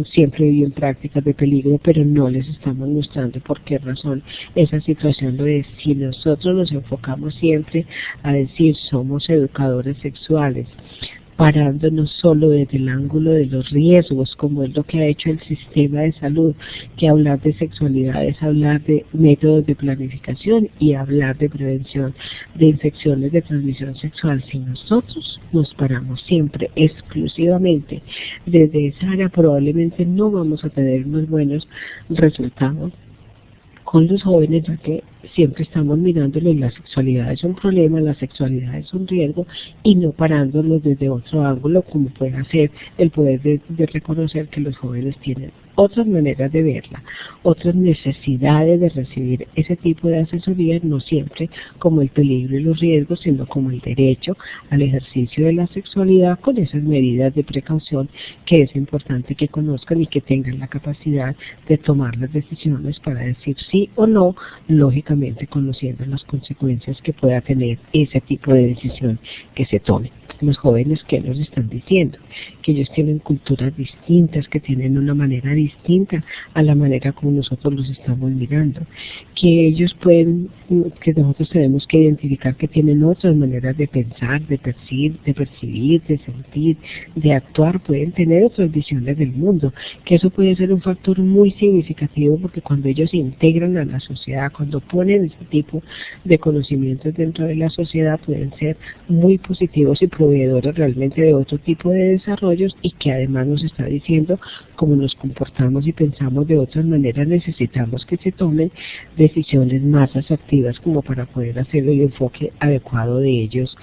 siempre viven prácticas de peligro, pero no les estamos mostrando por qué razón esa situación lo es. Si nosotros nos enfocamos siempre a decir somos educadores sexuales, parándonos solo desde el ángulo de los riesgos, como es lo que ha hecho el sistema de salud, que hablar de sexualidad es hablar de métodos de planificación y hablar de prevención de infecciones de transmisión sexual. Si nosotros nos paramos siempre exclusivamente desde esa área, probablemente no vamos a tener unos buenos resultados con los jóvenes, ya que siempre estamos mirándoles la sexualidad es un problema, la sexualidad es un riesgo, y no parándolos desde otro ángulo, como puede ser el poder de reconocer que los jóvenes tienen otras maneras de verla, otras necesidades de recibir ese tipo de asesoría, no siempre como el peligro y los riesgos, sino como el derecho al ejercicio de la sexualidad con esas medidas de precaución que es importante que conozcan y que tengan la capacidad de tomar las decisiones para decir sí o no, lógicamente conociendo las consecuencias que pueda tener ese tipo de decisión que se tome. Los jóvenes, ¿qué nos están diciendo? Que ellos tienen culturas distintas, que tienen una manera distinta a la manera como nosotros los estamos mirando, que ellos pueden, que nosotros tenemos que identificar que tienen otras maneras de pensar, de percibir, de sentir, de actuar, pueden tener otras visiones del mundo, que eso puede ser un factor muy significativo, porque cuando ellos se integran a la sociedad, cuando ponen ese tipo de conocimientos dentro de la sociedad, pueden ser muy positivos y proveedores realmente de otro tipo de desarrollos, y que además nos está diciendo cómo nos comportamos y pensamos de otras maneras. Necesitamos que se tomen decisiones más asertivas como para poder hacer el enfoque adecuado de ellos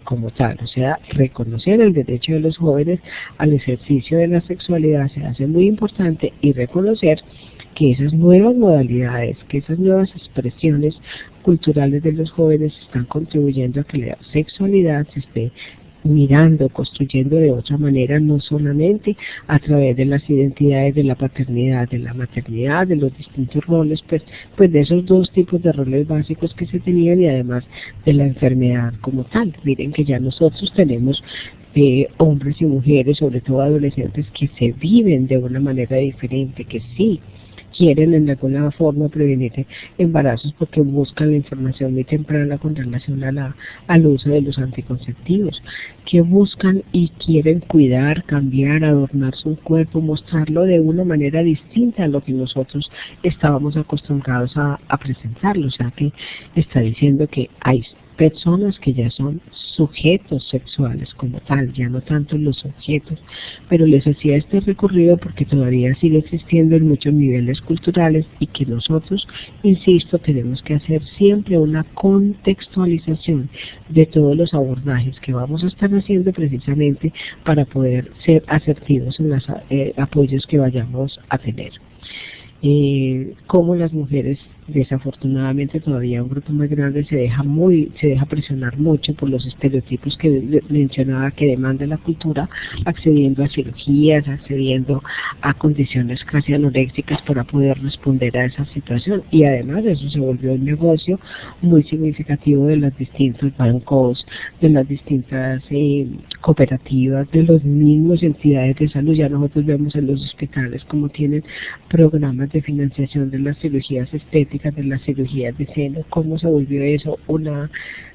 como tal. O sea, reconocer el derecho de los jóvenes al ejercicio de la sexualidad se hace muy importante, y reconocer que esas nuevas modalidades, que esas nuevas expresiones culturales de los jóvenes están contribuyendo a que la sexualidad se esté mirando, construyendo de otra manera, no solamente a través de las identidades de la paternidad, de la maternidad, de los distintos roles, pues de esos dos tipos de roles básicos que se tenían, y además de la enfermedad como tal. Miren que ya nosotros tenemos hombres y mujeres, sobre todo adolescentes, que se viven de una manera diferente, que sí quieren en alguna forma prevenir embarazos porque buscan la información muy temprana con relación al uso de los anticonceptivos, que buscan y quieren cuidar, cambiar, adornar su cuerpo, mostrarlo de una manera distinta a lo que nosotros estábamos acostumbrados a presentarlo. O sea que está diciendo que hay personas que ya son sujetos sexuales como tal, ya no tanto los objetos, pero les hacía este recorrido porque todavía sigue existiendo en muchos niveles culturales, y que nosotros, insisto, tenemos que hacer siempre una contextualización de todos los abordajes que vamos a estar haciendo, precisamente para poder ser asertivos en los apoyos que vayamos a tener. Como las mujeres, desafortunadamente todavía un grupo más grande se deja presionar mucho por los estereotipos que mencionaba que demanda la cultura, accediendo a cirugías, accediendo a condiciones casi anoréxicas para poder responder a esa situación, y además eso se volvió un negocio muy significativo de los distintos bancos, de las distintas cooperativas, de las mismas entidades de salud. Ya nosotros vemos en los hospitales como tienen programas de financiación de las cirugías estéticas, de las cirugías de seno, cómo se volvió eso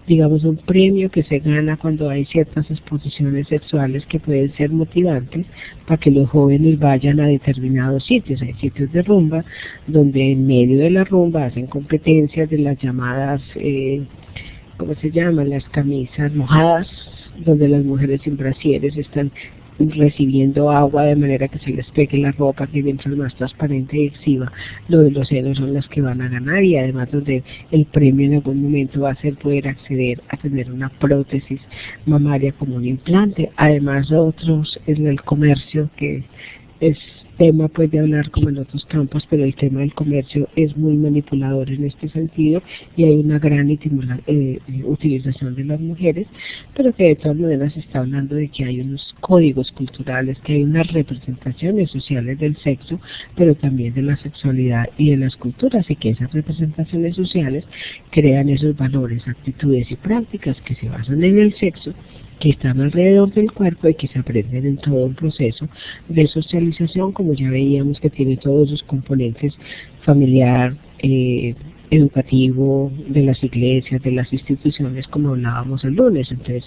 digamos un premio que se gana cuando hay ciertas exposiciones sexuales que pueden ser motivantes para que los jóvenes vayan a determinados sitios. Hay sitios de rumba donde en medio de la rumba hacen competencias de las llamadas ¿cómo se llaman? Las camisas mojadas, donde las mujeres sin brasieres están recibiendo agua de manera que se les pegue la ropa, que mientras más transparente y exhiba lo de los senos son las que van a ganar, y además donde el premio en algún momento va a ser poder acceder a tener una prótesis mamaria como un implante. Además otros es el comercio, que es tema pues de hablar como en otros campos, pero el tema del comercio es muy manipulador en este sentido, y hay una gran utilización de las mujeres, pero que de todas maneras se está hablando de que hay unos códigos culturales, que hay unas representaciones sociales del sexo, pero también de la sexualidad y de las culturas, y que esas representaciones sociales crean esos valores, actitudes y prácticas que se basan en el sexo, que están alrededor del cuerpo y que se aprenden en todo un proceso de socialización, como ya veíamos que tiene todos sus componentes familiar, educativo, de las iglesias, de las instituciones, como hablábamos el lunes. Entonces,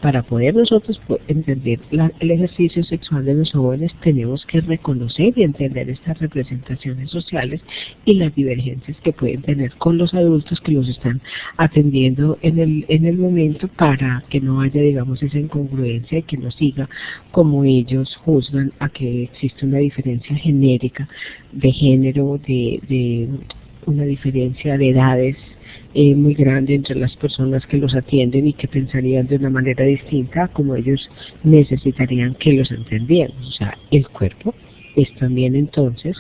para poder nosotros entender el ejercicio sexual de los jóvenes, tenemos que reconocer y entender estas representaciones sociales y las divergencias que pueden tener con los adultos que los están atendiendo en el momento, para que no haya, digamos, esa incongruencia y que no siga como ellos juzgan a que existe una diferencia genérica de género, de una diferencia de edades muy grande entre las personas que los atienden y que pensarían de una manera distinta como ellos necesitarían que los entendiéramos. O sea, el cuerpo es también entonces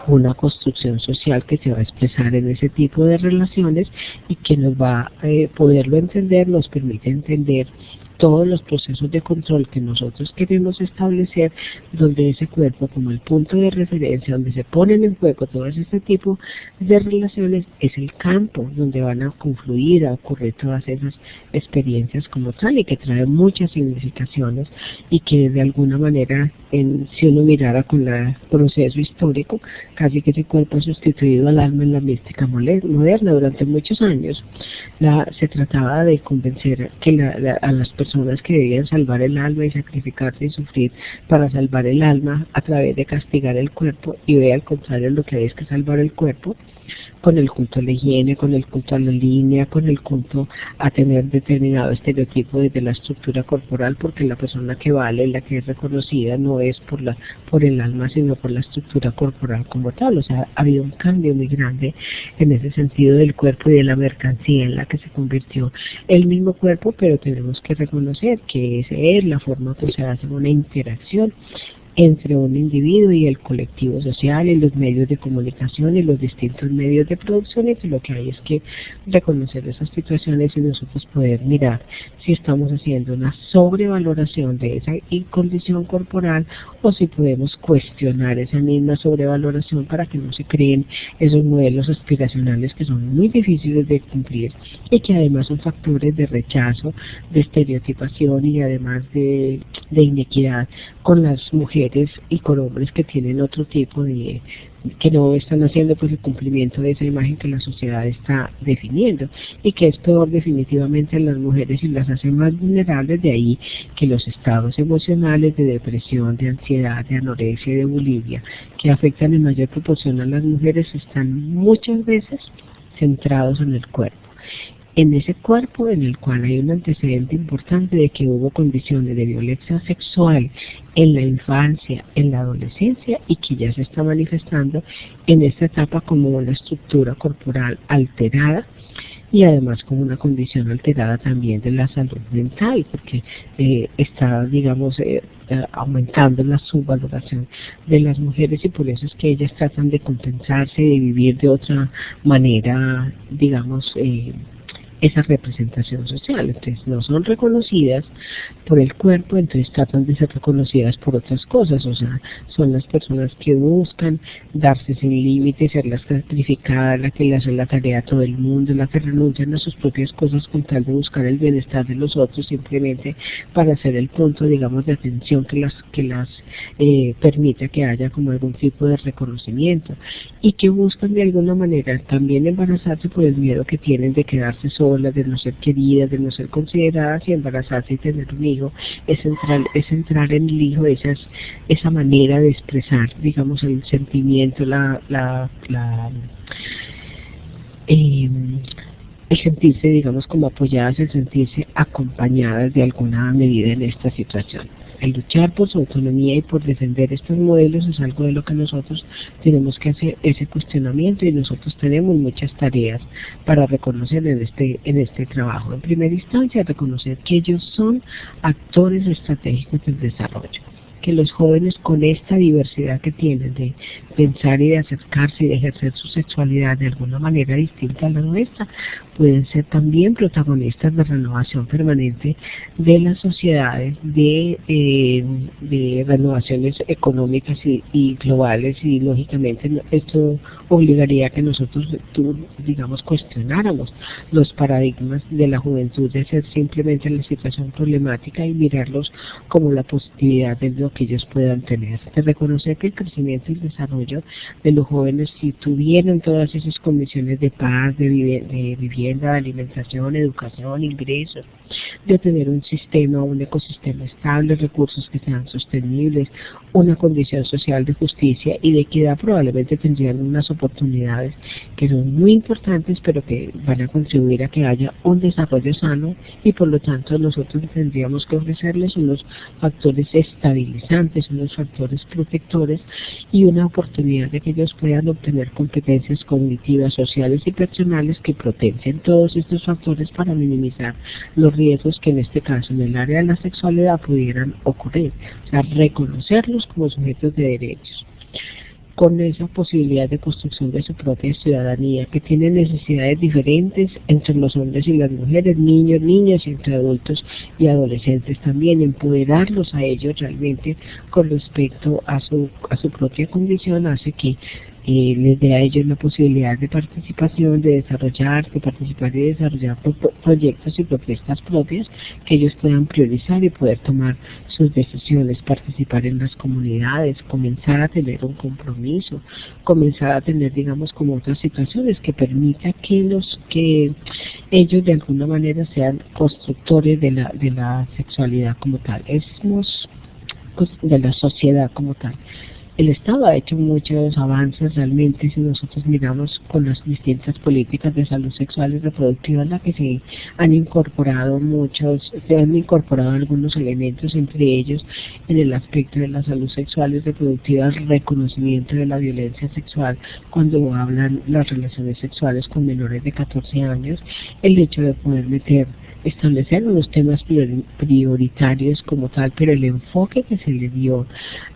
una construcción social que se va a expresar en ese tipo de relaciones y que nos va a poderlo entender, nos permite entender todos los procesos de control que nosotros queremos establecer, donde ese cuerpo como el punto de referencia, donde se ponen en juego todo este tipo de relaciones, es el campo donde van a confluir, a ocurrir todas esas experiencias como tal y que traen muchas significaciones y que de alguna manera, si uno mirara con el proceso histórico, casi que ese cuerpo ha sustituido al alma en la mística moderna durante muchos años. Se trataba de convencer que a las personas que debían salvar el alma y sacrificarse y sufrir para salvar el alma a través de castigar el cuerpo, y ve al contrario lo que hay es que salvar el cuerpo con el culto a la higiene, con el culto a la línea, con el culto a tener determinado estereotipo desde la estructura corporal, porque la persona que vale, la que es reconocida, no es por el alma, sino por la estructura corporal como tal. O sea, ha habido un cambio muy grande en ese sentido del cuerpo y de la mercancía en la que se convirtió el mismo cuerpo, pero tenemos que reconocer que esa es la forma que se hace una interacción entre un individuo y el colectivo social y los medios de comunicación y los distintos medios de producción, y que lo que hay es que reconocer esas situaciones y nosotros poder mirar si estamos haciendo una sobrevaloración de esa condición corporal o si podemos cuestionar esa misma sobrevaloración para que no se creen esos modelos aspiracionales que son muy difíciles de cumplir y que además son factores de rechazo, de estereotipación y además de inequidad con las mujeres y con hombres que tienen otro tipo de, que no están haciendo pues el cumplimiento de esa imagen que la sociedad está definiendo, y que es peor definitivamente en las mujeres y las hace más vulnerables. De ahí que los estados emocionales de depresión, de ansiedad, de anorexia y de bulimia que afectan en mayor proporción a las mujeres están muchas veces centrados en el cuerpo. En ese cuerpo en el cual hay un antecedente importante de que hubo condiciones de violencia sexual en la infancia, en la adolescencia, y que ya se está manifestando en esta etapa como una estructura corporal alterada y además como una condición alterada también de la salud mental, porque está, digamos, aumentando la subvaloración de las mujeres, y por eso es que ellas tratan de compensarse, de vivir de otra manera, digamos, esa representación social. Entonces no son reconocidas por el cuerpo, entonces tratan de ser reconocidas por otras cosas. O sea, son las personas que buscan darse sin límites, ser las sacrificadas, las que le hacen la tarea a todo el mundo, las que renuncian a sus propias cosas con tal de buscar el bienestar de los otros, simplemente para hacer el punto, digamos, de atención que las permita que haya como algún tipo de reconocimiento, y que buscan de alguna manera también embarazarse por el miedo que tienen de quedarse solas, de no ser queridas, de no ser consideradas, y embarazarse y tener un hijo es entrar en el hijo, esa manera de expresar, digamos, el sentimiento, el sentirse, digamos, como apoyadas, el sentirse acompañadas de alguna medida en esta situación. El luchar por su autonomía y por defender estos modelos es algo de lo que nosotros tenemos que hacer ese cuestionamiento, y nosotros tenemos muchas tareas para reconocer en este trabajo. En primera instancia, reconocer que ellos son actores estratégicos del desarrollo, que los jóvenes con esta diversidad que tienen de pensar y de acercarse y de ejercer su sexualidad de alguna manera distinta a la nuestra, pueden ser también protagonistas de renovación permanente de las sociedades, de renovaciones económicas y globales, y lógicamente esto obligaría a que nosotros, digamos, cuestionáramos los paradigmas de la juventud de ser simplemente la situación problemática y mirarlos como la positividad de lo que ellos puedan tener, de reconocer que el crecimiento y el desarrollo de los jóvenes, si tuvieran todas esas condiciones de paz, de vivienda, de alimentación, educación, ingresos, de tener un ecosistema estable, recursos que sean sostenibles, una condición social de justicia y de equidad, probablemente tendrían unas oportunidades que son muy importantes, pero que van a contribuir a que haya un desarrollo sano, y por lo tanto nosotros tendríamos que ofrecerles unos factores estabilizantes estabilizantes, unos factores protectores y una oportunidad de que ellos puedan obtener competencias cognitivas, sociales y personales que potencien todos estos factores para minimizar los riesgos que en este caso en el área de la sexualidad pudieran ocurrir, o sea, reconocerlos como sujetos de derechos, con esa posibilidad de construcción de su propia ciudadanía, que tiene necesidades diferentes entre los hombres y las mujeres, niños, niñas, y entre adultos y adolescentes también, empoderarlos a ellos realmente con respecto a su propia condición, hace que les dé a ellos la posibilidad de participación, de participar y desarrollar proyectos y propuestas propias que ellos puedan priorizar y poder tomar sus decisiones, participar en las comunidades, comenzar a tener un compromiso, comenzar a tener, digamos, como otras situaciones que permita que ellos de alguna manera sean constructores de la sexualidad como tal, de la sociedad como tal. El Estado ha hecho muchos avances realmente si nosotros miramos con las distintas políticas de salud sexual y reproductiva en la que se han incorporado algunos elementos, entre ellos en el aspecto de la salud sexual y reproductiva, el reconocimiento de la violencia sexual cuando hablan las relaciones sexuales con menores de 14 años, el hecho de poder establecer unos temas prioritarios como tal, pero el enfoque que se le dio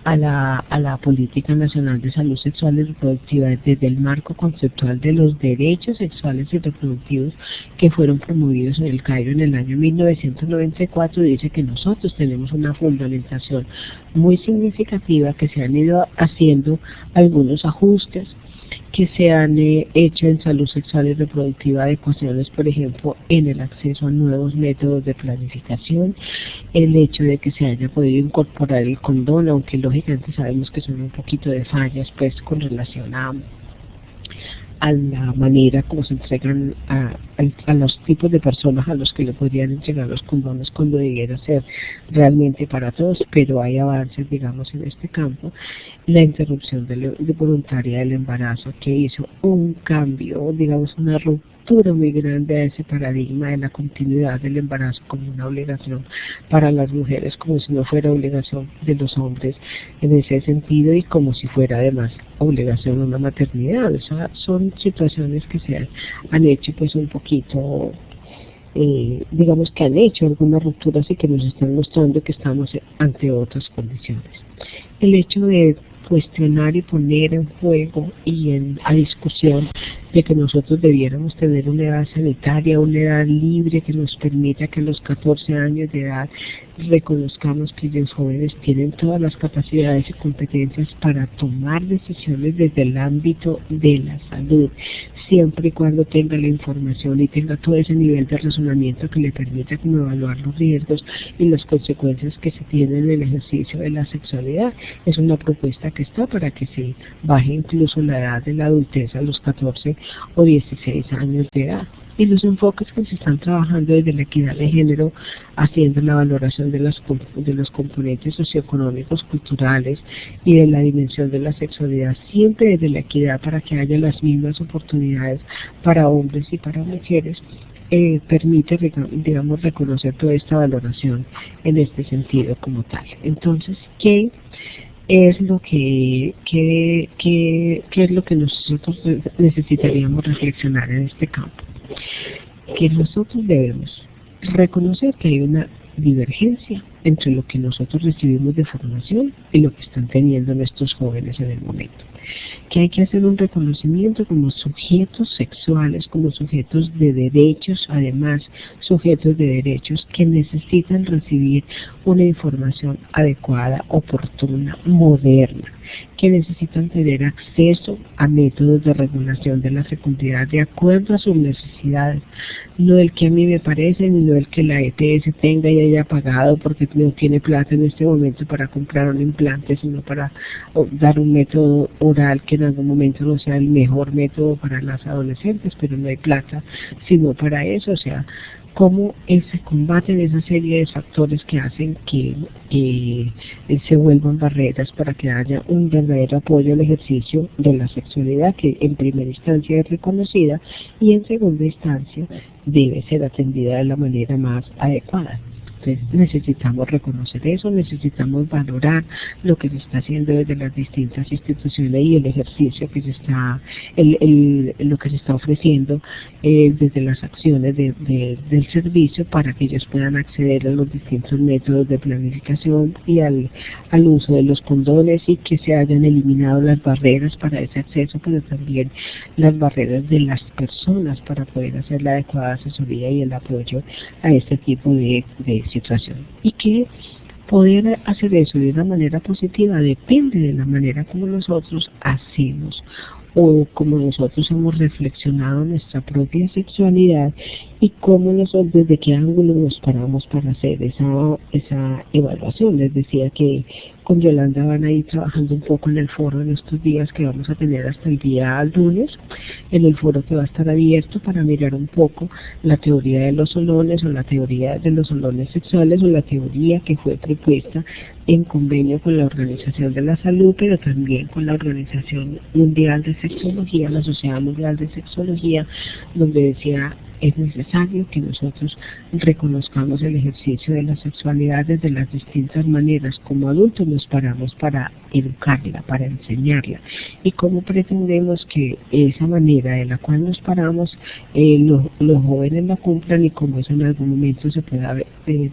a la Política Nacional de Salud Sexual y Reproductiva desde el marco conceptual de los derechos sexuales y reproductivos que fueron promovidos en el Cairo en el año 1994, dice que nosotros tenemos una fundamentación muy significativa, que se han ido haciendo algunos ajustes, que se han hecho en salud sexual y reproductiva, adecuaciones, por ejemplo, en el acceso a nuevos métodos de planificación, el hecho de que se haya podido incorporar el condón, aunque lógicamente sabemos que son un poquito de fallas pues con relación a la manera como se entregan a los tipos de personas a los que le podrían entregar los condones cuando debiera ser realmente para todos, pero hay avances, digamos, en este campo. La interrupción voluntaria del embarazo, que hizo un cambio, digamos, una ruptura muy grande a ese paradigma de la continuidad del embarazo como una obligación para las mujeres, como si no fuera obligación de los hombres en ese sentido, y como si fuera además obligación una maternidad. O sea, son situaciones que se han hecho pues un poquito, digamos que han hecho algunas rupturas y que nos están mostrando que estamos ante otras condiciones. El hecho de cuestionar y poner en juego y a discusión de que nosotros debiéramos tener una edad sanitaria, una edad libre que nos permita que a los 14 años de edad reconozcamos que los jóvenes tienen todas las capacidades y competencias para tomar decisiones desde el ámbito de la salud, siempre y cuando tenga la información y tenga todo ese nivel de razonamiento que le permita como evaluar los riesgos y las consecuencias que se tienen en el ejercicio de la sexualidad. Es una propuesta que está para que se baje incluso la edad de la adultez a los 14 o 16 años de edad. Y los enfoques que se están trabajando desde la equidad de género, haciendo la valoración de los componentes socioeconómicos, culturales y de la dimensión de la sexualidad, siempre desde la equidad para que haya las mismas oportunidades para hombres y para mujeres, permite, digamos, reconocer toda esta valoración en este sentido como tal. Entonces, ¿qué es lo que nosotros necesitaríamos reflexionar en este campo? Que nosotros debemos reconocer que hay una divergencia entre lo que nosotros recibimos de formación y lo que están teniendo nuestros jóvenes en el momento. Que hay que hacer un reconocimiento como sujetos sexuales, como sujetos de derechos, además sujetos de derechos que necesitan recibir una información adecuada, oportuna, moderna, que necesitan tener acceso a métodos de regulación de la fecundidad de acuerdo a sus necesidades, no el que a mí me parece, ni no el que la ETS tenga y haya pagado porque no tiene plata en este momento para comprar un implante, sino para dar un método oral que en algún momento no sea el mejor método para las adolescentes, pero no hay plata sino para eso. O sea, cómo se combaten esa serie de factores que hacen que se vuelvan barreras para que haya un verdadero apoyo al ejercicio de la sexualidad, que en primera instancia es reconocida y en segunda instancia debe ser atendida de la manera más adecuada. Entonces necesitamos reconocer eso, necesitamos valorar lo que se está haciendo desde las distintas instituciones y el ejercicio que se está, lo que se está ofreciendo desde las acciones del servicio para que ellos puedan acceder a los distintos métodos de planificación y al uso de los condones, y que se hayan eliminado las barreras para ese acceso, pero también las barreras de las personas para poder hacer la adecuada asesoría y el apoyo a este tipo de situación. Y que poder hacer eso de una manera positiva depende de la manera como nosotros hacemos o como nosotros hemos reflexionado nuestra propia sexualidad y cómo nosotros, desde qué ángulo nos paramos para hacer esa evaluación. Les decía que con Yolanda van a ir trabajando un poco en el foro en estos días que vamos a tener hasta el día lunes, en el foro que va a estar abierto para mirar un poco la teoría de los solones o la teoría de los solones sexuales o la teoría que fue propuesta en convenio con la Organización de la Salud, pero también con la Organización Mundial de Sexología, la Sociedad Mundial de Sexología, donde decía es necesario que nosotros reconozcamos el ejercicio de la sexualidad desde las distintas maneras. Como adultos nos paramos para educarla, para enseñarla, y cómo pretendemos que esa manera de la cual nos paramos los jóvenes la cumplan, y cómo eso en algún momento se pueda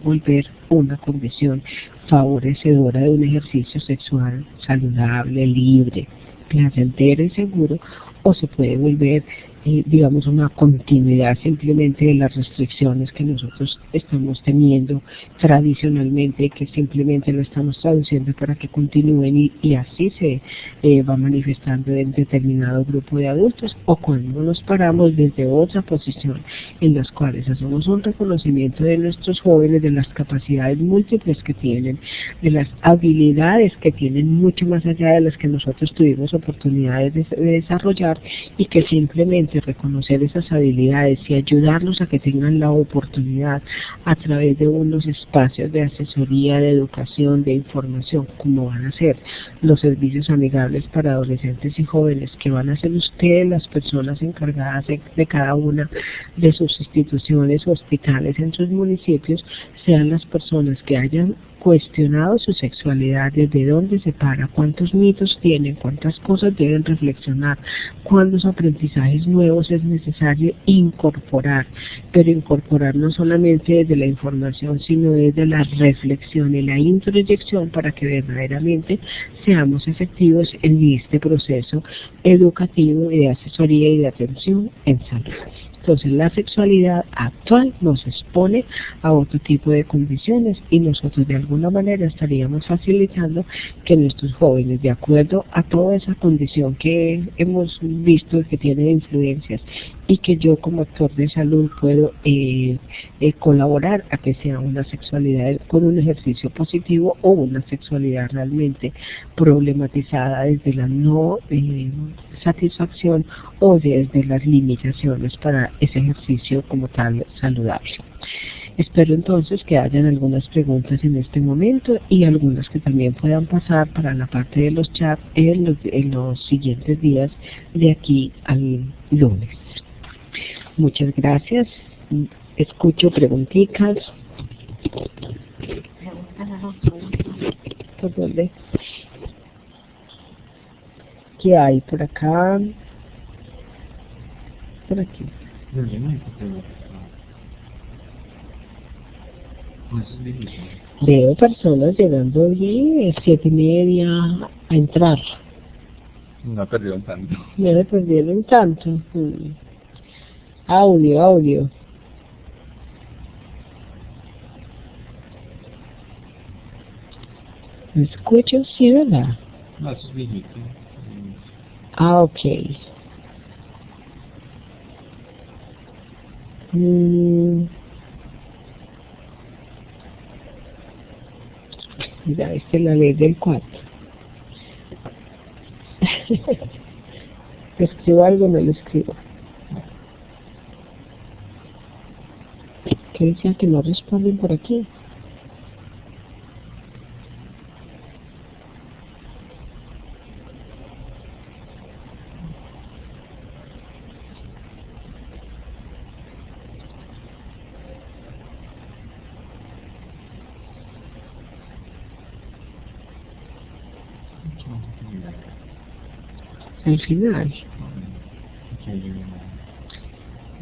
volver una condición favorecedora de un ejercicio sexual saludable, libre, placentero y seguro, o se puede volver digamos una continuidad simplemente de las restricciones que nosotros estamos teniendo tradicionalmente, que simplemente lo estamos traduciendo para que continúen, y así se va manifestando en determinado grupo de adultos, o cuando nos paramos desde otra posición en las cuales hacemos un reconocimiento de nuestros jóvenes, de las capacidades múltiples que tienen, de las habilidades que tienen mucho más allá de las que nosotros tuvimos oportunidades de desarrollar, y que simplemente reconocer esas habilidades y ayudarlos a que tengan la oportunidad a través de unos espacios de asesoría, de educación, de información, como van a ser los servicios amigables para adolescentes y jóvenes, que van a ser ustedes las personas encargadas de cada una de sus instituciones o hospitales en sus municipios, sean las personas que hayan cuestionado su sexualidad, desde dónde se para, cuántos mitos tienen, cuántas cosas deben reflexionar, cuántos aprendizajes nuevos es necesario incorporar, pero incorporar no solamente desde la información, sino desde la reflexión y la introyección, para que verdaderamente seamos efectivos en este proceso educativo y de asesoría y de atención en salud. Entonces la sexualidad actual nos expone a otro tipo de condiciones, y nosotros de alguna manera estaríamos facilitando que nuestros jóvenes, de acuerdo a toda esa condición que hemos visto que tiene influencias, y que yo como actor de salud puedo colaborar a que sea una sexualidad con un ejercicio positivo, o una sexualidad realmente problematizada desde la no satisfacción o desde las limitaciones para ese ejercicio como tal saludable. Espero entonces que hayan algunas preguntas en este momento, y algunas que también puedan pasar para la parte de los chats en los siguientes días de aquí al lunes. Muchas gracias. Escucho preguntitas. ¿Por dónde? ¿Qué hay por acá? Por aquí. Veo personas llegando allí 7:30 a entrar. No perdieron tanto. No le perdieron tanto. Audio. ¿Me escucho? Sí, ¿verdad? No, eso es viejito. Ah, ok. Mira, esta es la ley del 4. ¿Le escribo algo o no le escribo? ¿Qué decía que no responden por aquí? Al final.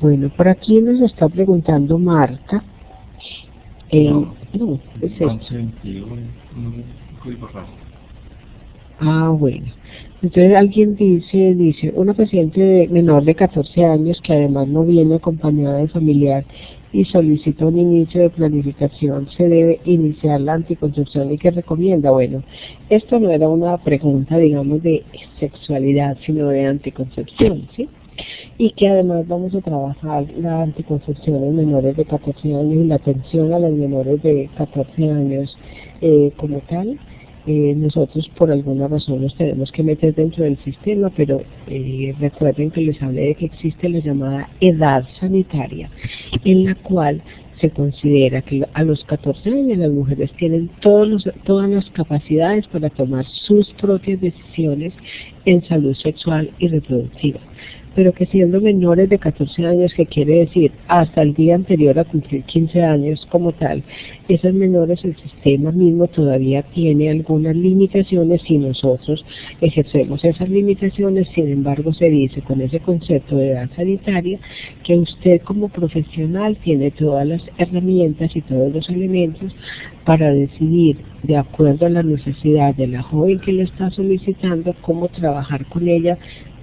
Bueno, por aquí nos está preguntando Marta. No, es esto. Ah, bueno. Entonces alguien dice, una paciente menor de 14 años que además no viene acompañada de familiar y solicita un inicio de planificación, ¿se debe iniciar la anticoncepción y qué recomienda? Bueno, esto no era una pregunta, digamos, de sexualidad, sino de anticoncepción, ¿sí? Y que además vamos a trabajar la anticoncepción en menores de 14 años y la atención a los menores de 14 años como tal. Nosotros por alguna razón nos tenemos que meter dentro del sistema, pero recuerden que les hablé de que existe la llamada edad sanitaria, en la cual se considera que a los 14 años las mujeres tienen todas las capacidades para tomar sus propias decisiones en salud sexual y reproductiva, pero que siendo menores de 14 años, que quiere decir hasta el día anterior a cumplir 15 años como tal, esas menores, el sistema mismo todavía tiene algunas limitaciones y nosotros ejercemos esas limitaciones. Sin embargo, se dice con ese concepto de edad sanitaria que usted como profesional tiene todas las herramientas y todos los elementos para decidir, de acuerdo a la necesidad de la joven que le está solicitando, cómo trabajar con ella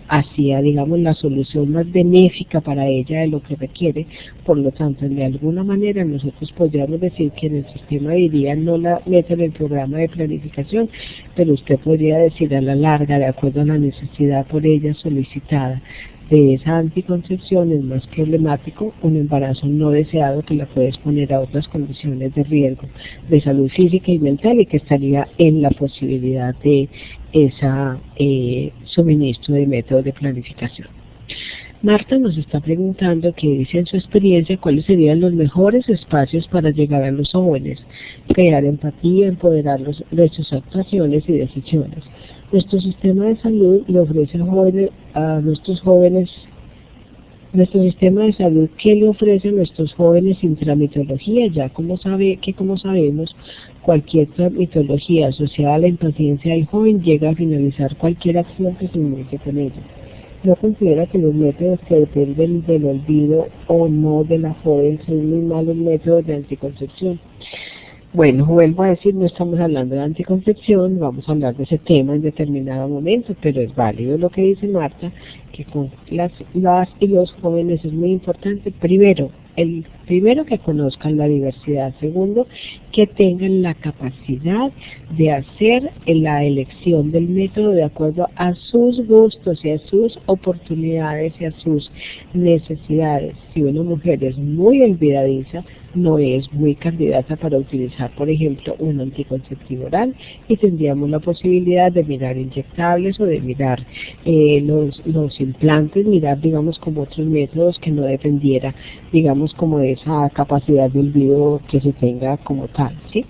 hacia, digamos, la solución más benéfica para ella de lo que requiere. Por lo tanto, de alguna manera nosotros podríamos decir que en el sistema diría no la mete en el programa de planificación, pero usted podría decir a la larga, de acuerdo a la necesidad por ella solicitada de esa anticoncepción, es más problemático un embarazo no deseado que la puede exponer a otras condiciones de riesgo de salud física y mental, y que estaría en la posibilidad de esa suministro de métodos de planificación. Marta nos está preguntando que dice en su experiencia cuáles serían los mejores espacios para llegar a los jóvenes, crear empatía, empoderarlos de sus actuaciones y decisiones. Nuestro sistema de salud le ofrece a nuestros jóvenes, nuestro sistema de salud, ¿qué le ofrece a nuestros jóvenes sin tramitología? Ya como sabemos, cualquier tramitología asociada a la impaciencia del joven llega a finalizar cualquier acción que se inicie con ella. ¿No considera que los métodos que dependen del olvido o no de la joven son muy malos métodos de anticoncepción? Bueno, vuelvo a decir, no estamos hablando de anticoncepción, vamos a hablar de ese tema en determinado momento, pero es válido lo que dice Marta, que con las y los jóvenes es muy importante, primero que conozcan la diversidad, segundo, que tengan la capacidad de hacer la elección del método de acuerdo a sus gustos y a sus oportunidades y a sus necesidades. Si una mujer es muy olvidadiza, no es muy candidata para utilizar, por ejemplo, un anticonceptivo oral, y tendríamos la posibilidad de mirar inyectables o de mirar los implantes, mirar, digamos, como otros métodos que no dependiera, digamos, como de esa capacidad de olvido que se tenga como tal, ¿sí?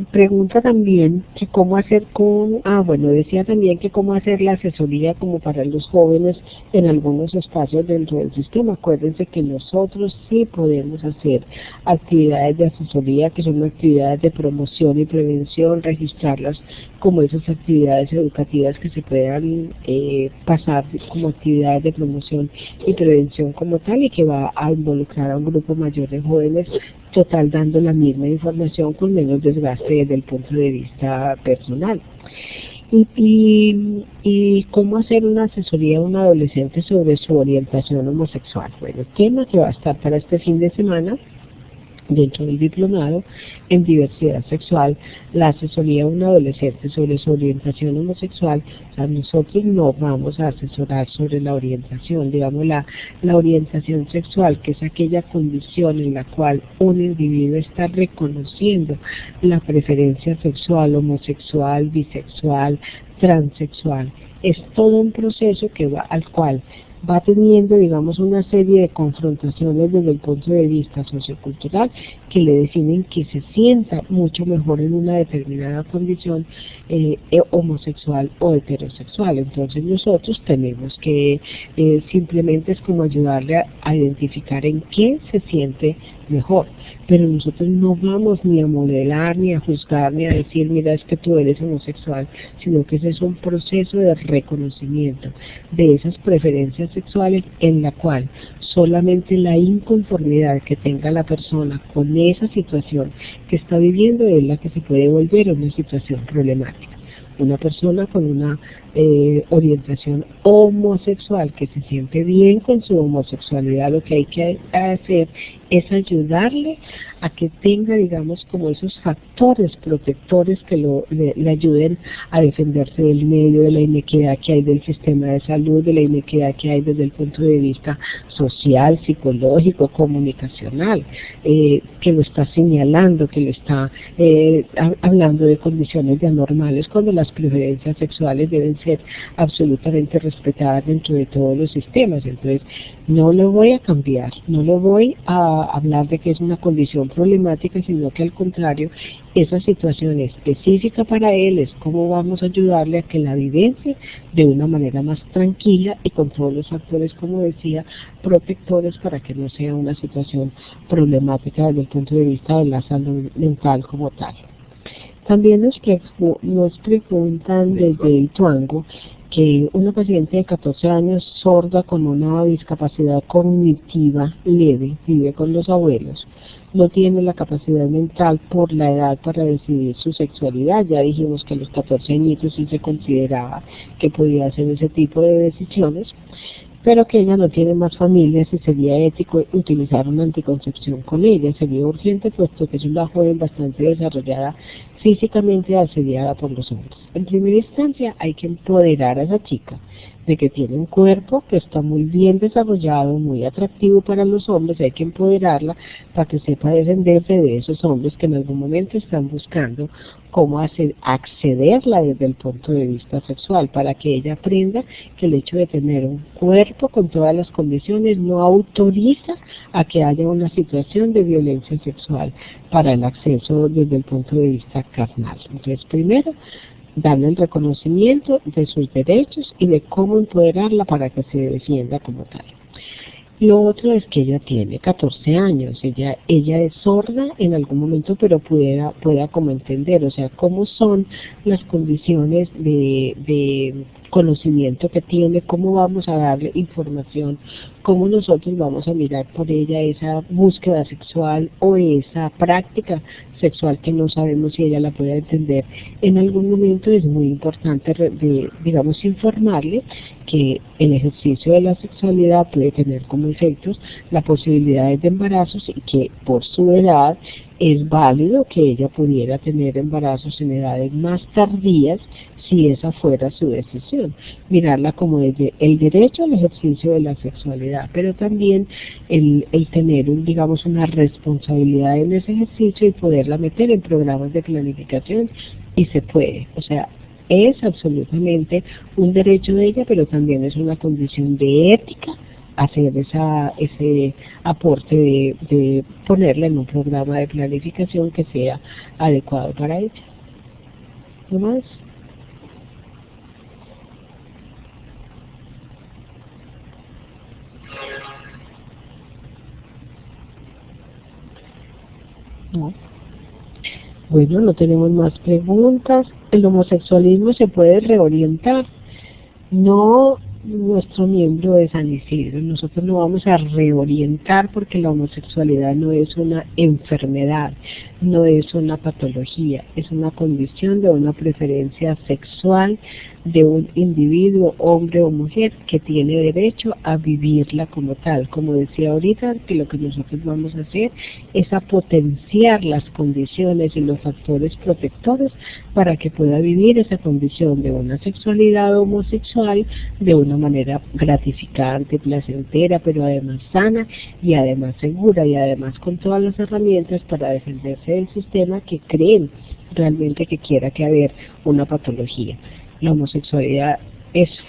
Pregunta también que cómo hacer decía también que cómo hacer la asesoría como para los jóvenes en algunos espacios dentro del sistema. Acuérdense que nosotros sí podemos hacer actividades de asesoría, que son actividades de promoción y prevención, registrarlas como esas actividades educativas que se puedan pasar como actividades de promoción y prevención como tal, y que va a involucrar a un grupo mayor de jóvenes, total dando la misma información con menos desgaste desde el punto de vista personal. Y cómo hacer una asesoría a un adolescente sobre su orientación homosexual. Bueno, tema que va a estar para este fin de semana dentro del diplomado en diversidad sexual, la asesoría a un adolescente sobre su orientación homosexual. O sea, nosotros no vamos a asesorar sobre la orientación, digamos la orientación sexual, que es aquella condición en la cual un individuo está reconociendo la preferencia sexual, homosexual, bisexual, transexual. Es todo un proceso al cual va teniendo, digamos, una serie de confrontaciones desde el punto de vista sociocultural que le definen que se sienta mucho mejor en una determinada condición homosexual o heterosexual. Entonces nosotros tenemos que simplemente es como ayudarle a identificar en qué se siente mejor, pero nosotros no vamos ni a modelar, ni a juzgar, ni a decir, mira, es que tú eres homosexual, sino que ese es un proceso de reconocimiento de esas preferencias sexuales en la cual solamente la inconformidad que tenga la persona con esa situación que está viviendo es la que se puede volver una situación problemática. Una persona con una orientación homosexual que se siente bien con su homosexualidad, lo que hay que hacer es ayudarle a que tenga, digamos, como esos factores protectores que le ayuden a defenderse del medio, de la inequidad que hay del sistema de salud, de la inequidad que hay desde el punto de vista social, psicológico, comunicacional, que lo está señalando, que lo está hablando de condiciones de anormales, cuando las preferencias sexuales deben ser absolutamente respetadas dentro de todos los sistemas. Entonces, no lo voy a cambiar, no lo voy a hablar de que es una condición problemática, sino que al contrario, esa situación específica para él es cómo vamos a ayudarle a que la vivencia de una manera más tranquila y con todos los factores, como decía, protectores para que no sea una situación problemática desde el punto de vista de la salud mental como tal. También nos preguntan desde Ituango que una paciente de 14 años sorda con una discapacidad cognitiva leve, vive con los abuelos, no tiene la capacidad mental por la edad para decidir su sexualidad. Ya dijimos que a los 14 añitos sí se consideraba que podía hacer ese tipo de decisiones, pero que ella no tiene más familias y sería ético utilizar una anticoncepción con ella. Sería urgente puesto que es una joven bastante desarrollada físicamente, asediada por los hombres. En primera instancia hay que empoderar a esa chica de que tiene un cuerpo que está muy bien desarrollado, muy atractivo para los hombres. Hay que empoderarla para que sepa defenderse de esos hombres que en algún momento están buscando cómo accederla desde el punto de vista sexual, para que ella aprenda que el hecho de tener un cuerpo con todas las condiciones no autoriza a que haya una situación de violencia sexual para el acceso desde el punto de vista carnal. Entonces, primero, darle el reconocimiento de sus derechos y de cómo empoderarla para que se defienda como tal. Lo otro es que ella tiene 14 años, ella es sorda en algún momento, pero pueda como entender, o sea, cómo son las condiciones de conocimiento que tiene, cómo vamos a darle información, cómo nosotros vamos a mirar por ella esa búsqueda sexual o esa práctica sexual que no sabemos si ella la puede entender. En algún momento es muy importante, digamos, informarle que el ejercicio de la sexualidad puede tener como efectos la posibilidad de embarazos y que por su edad es válido que ella pudiera tener embarazos en edades más tardías si esa fuera su decisión. Mirarla como desde el derecho al ejercicio de la sexualidad, pero también el tener, digamos, una responsabilidad en ese ejercicio y poderla meter en programas de planificación, y se puede. O sea, es absolutamente un derecho de ella, pero también es una condición de ética hacer ese aporte de ponerla en un programa de planificación que sea adecuado para ella. ¿No más? No. Bueno, no tenemos más preguntas. ¿El homosexualismo se puede reorientar? No, nuestro miembro de San Isidro, nosotros lo vamos a reorientar porque la homosexualidad no es una enfermedad, no es una patología, es una condición de una preferencia sexual de un individuo, hombre o mujer, que tiene derecho a vivirla como tal. Como decía ahorita, que lo que nosotros vamos a hacer es a potenciar las condiciones y los factores protectores para que pueda vivir esa condición de una sexualidad homosexual de una manera gratificante, placentera, pero además sana y además segura y además con todas las herramientas para defenderse del sistema que creen realmente que quiera que haber una patología. La homosexualidad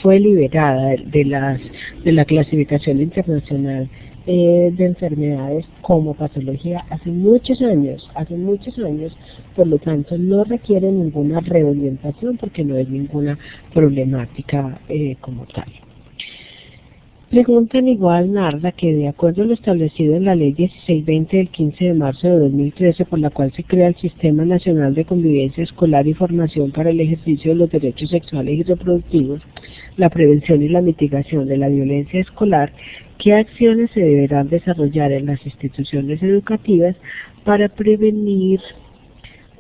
fue liberada de la clasificación internacional de enfermedades como patología hace muchos años, por lo tanto no requiere ninguna reorientación porque no es ninguna problemática como tal. Preguntan igual, Narda, que de acuerdo a lo establecido en la Ley 1620 del 15 de marzo de 2013, por la cual se crea el Sistema Nacional de Convivencia Escolar y Formación para el Ejercicio de los Derechos Sexuales y Reproductivos, la prevención y la mitigación de la violencia escolar, ¿qué acciones se deberán desarrollar en las instituciones educativas para prevenir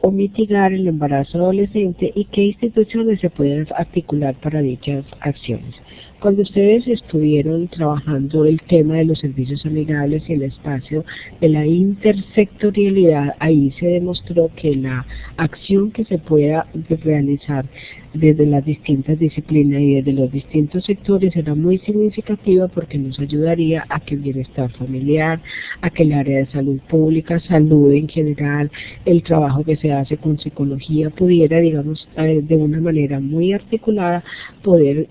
o mitigar el embarazo adolescente y qué instituciones se pueden articular para dichas acciones? Cuando ustedes estuvieron trabajando el tema de los servicios amigables y el espacio de la intersectorialidad, ahí se demostró que la acción que se pueda realizar desde las distintas disciplinas y desde los distintos sectores era muy significativa porque nos ayudaría a que el bienestar familiar, a que el área de salud pública, salud en general, el trabajo que se hace con psicología pudiera, digamos, de una manera muy articulada, poder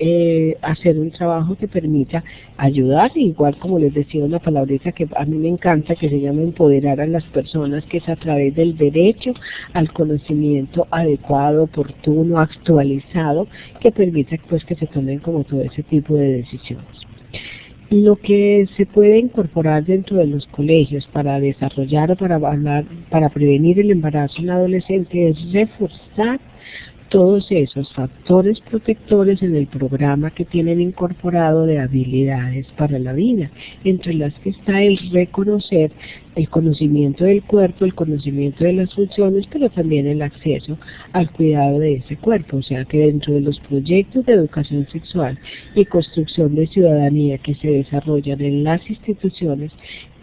hacer un trabajo que permita ayudar, igual como les decía una palabrita que a mí me encanta, que se llama empoderar a las personas, que es a través del derecho al conocimiento adecuado, oportuno, actualizado, que permita pues que se tomen como todo ese tipo de decisiones. Lo que se puede incorporar dentro de los colegios para desarrollar o para prevenir el embarazo en adolescente es reforzar todos esos factores protectores en el programa que tienen incorporado de habilidades para la vida, entre las que está el reconocer el conocimiento del cuerpo, el conocimiento de las funciones, pero también el acceso al cuidado de ese cuerpo. O sea que dentro de los proyectos de educación sexual y construcción de ciudadanía que se desarrollan en las instituciones,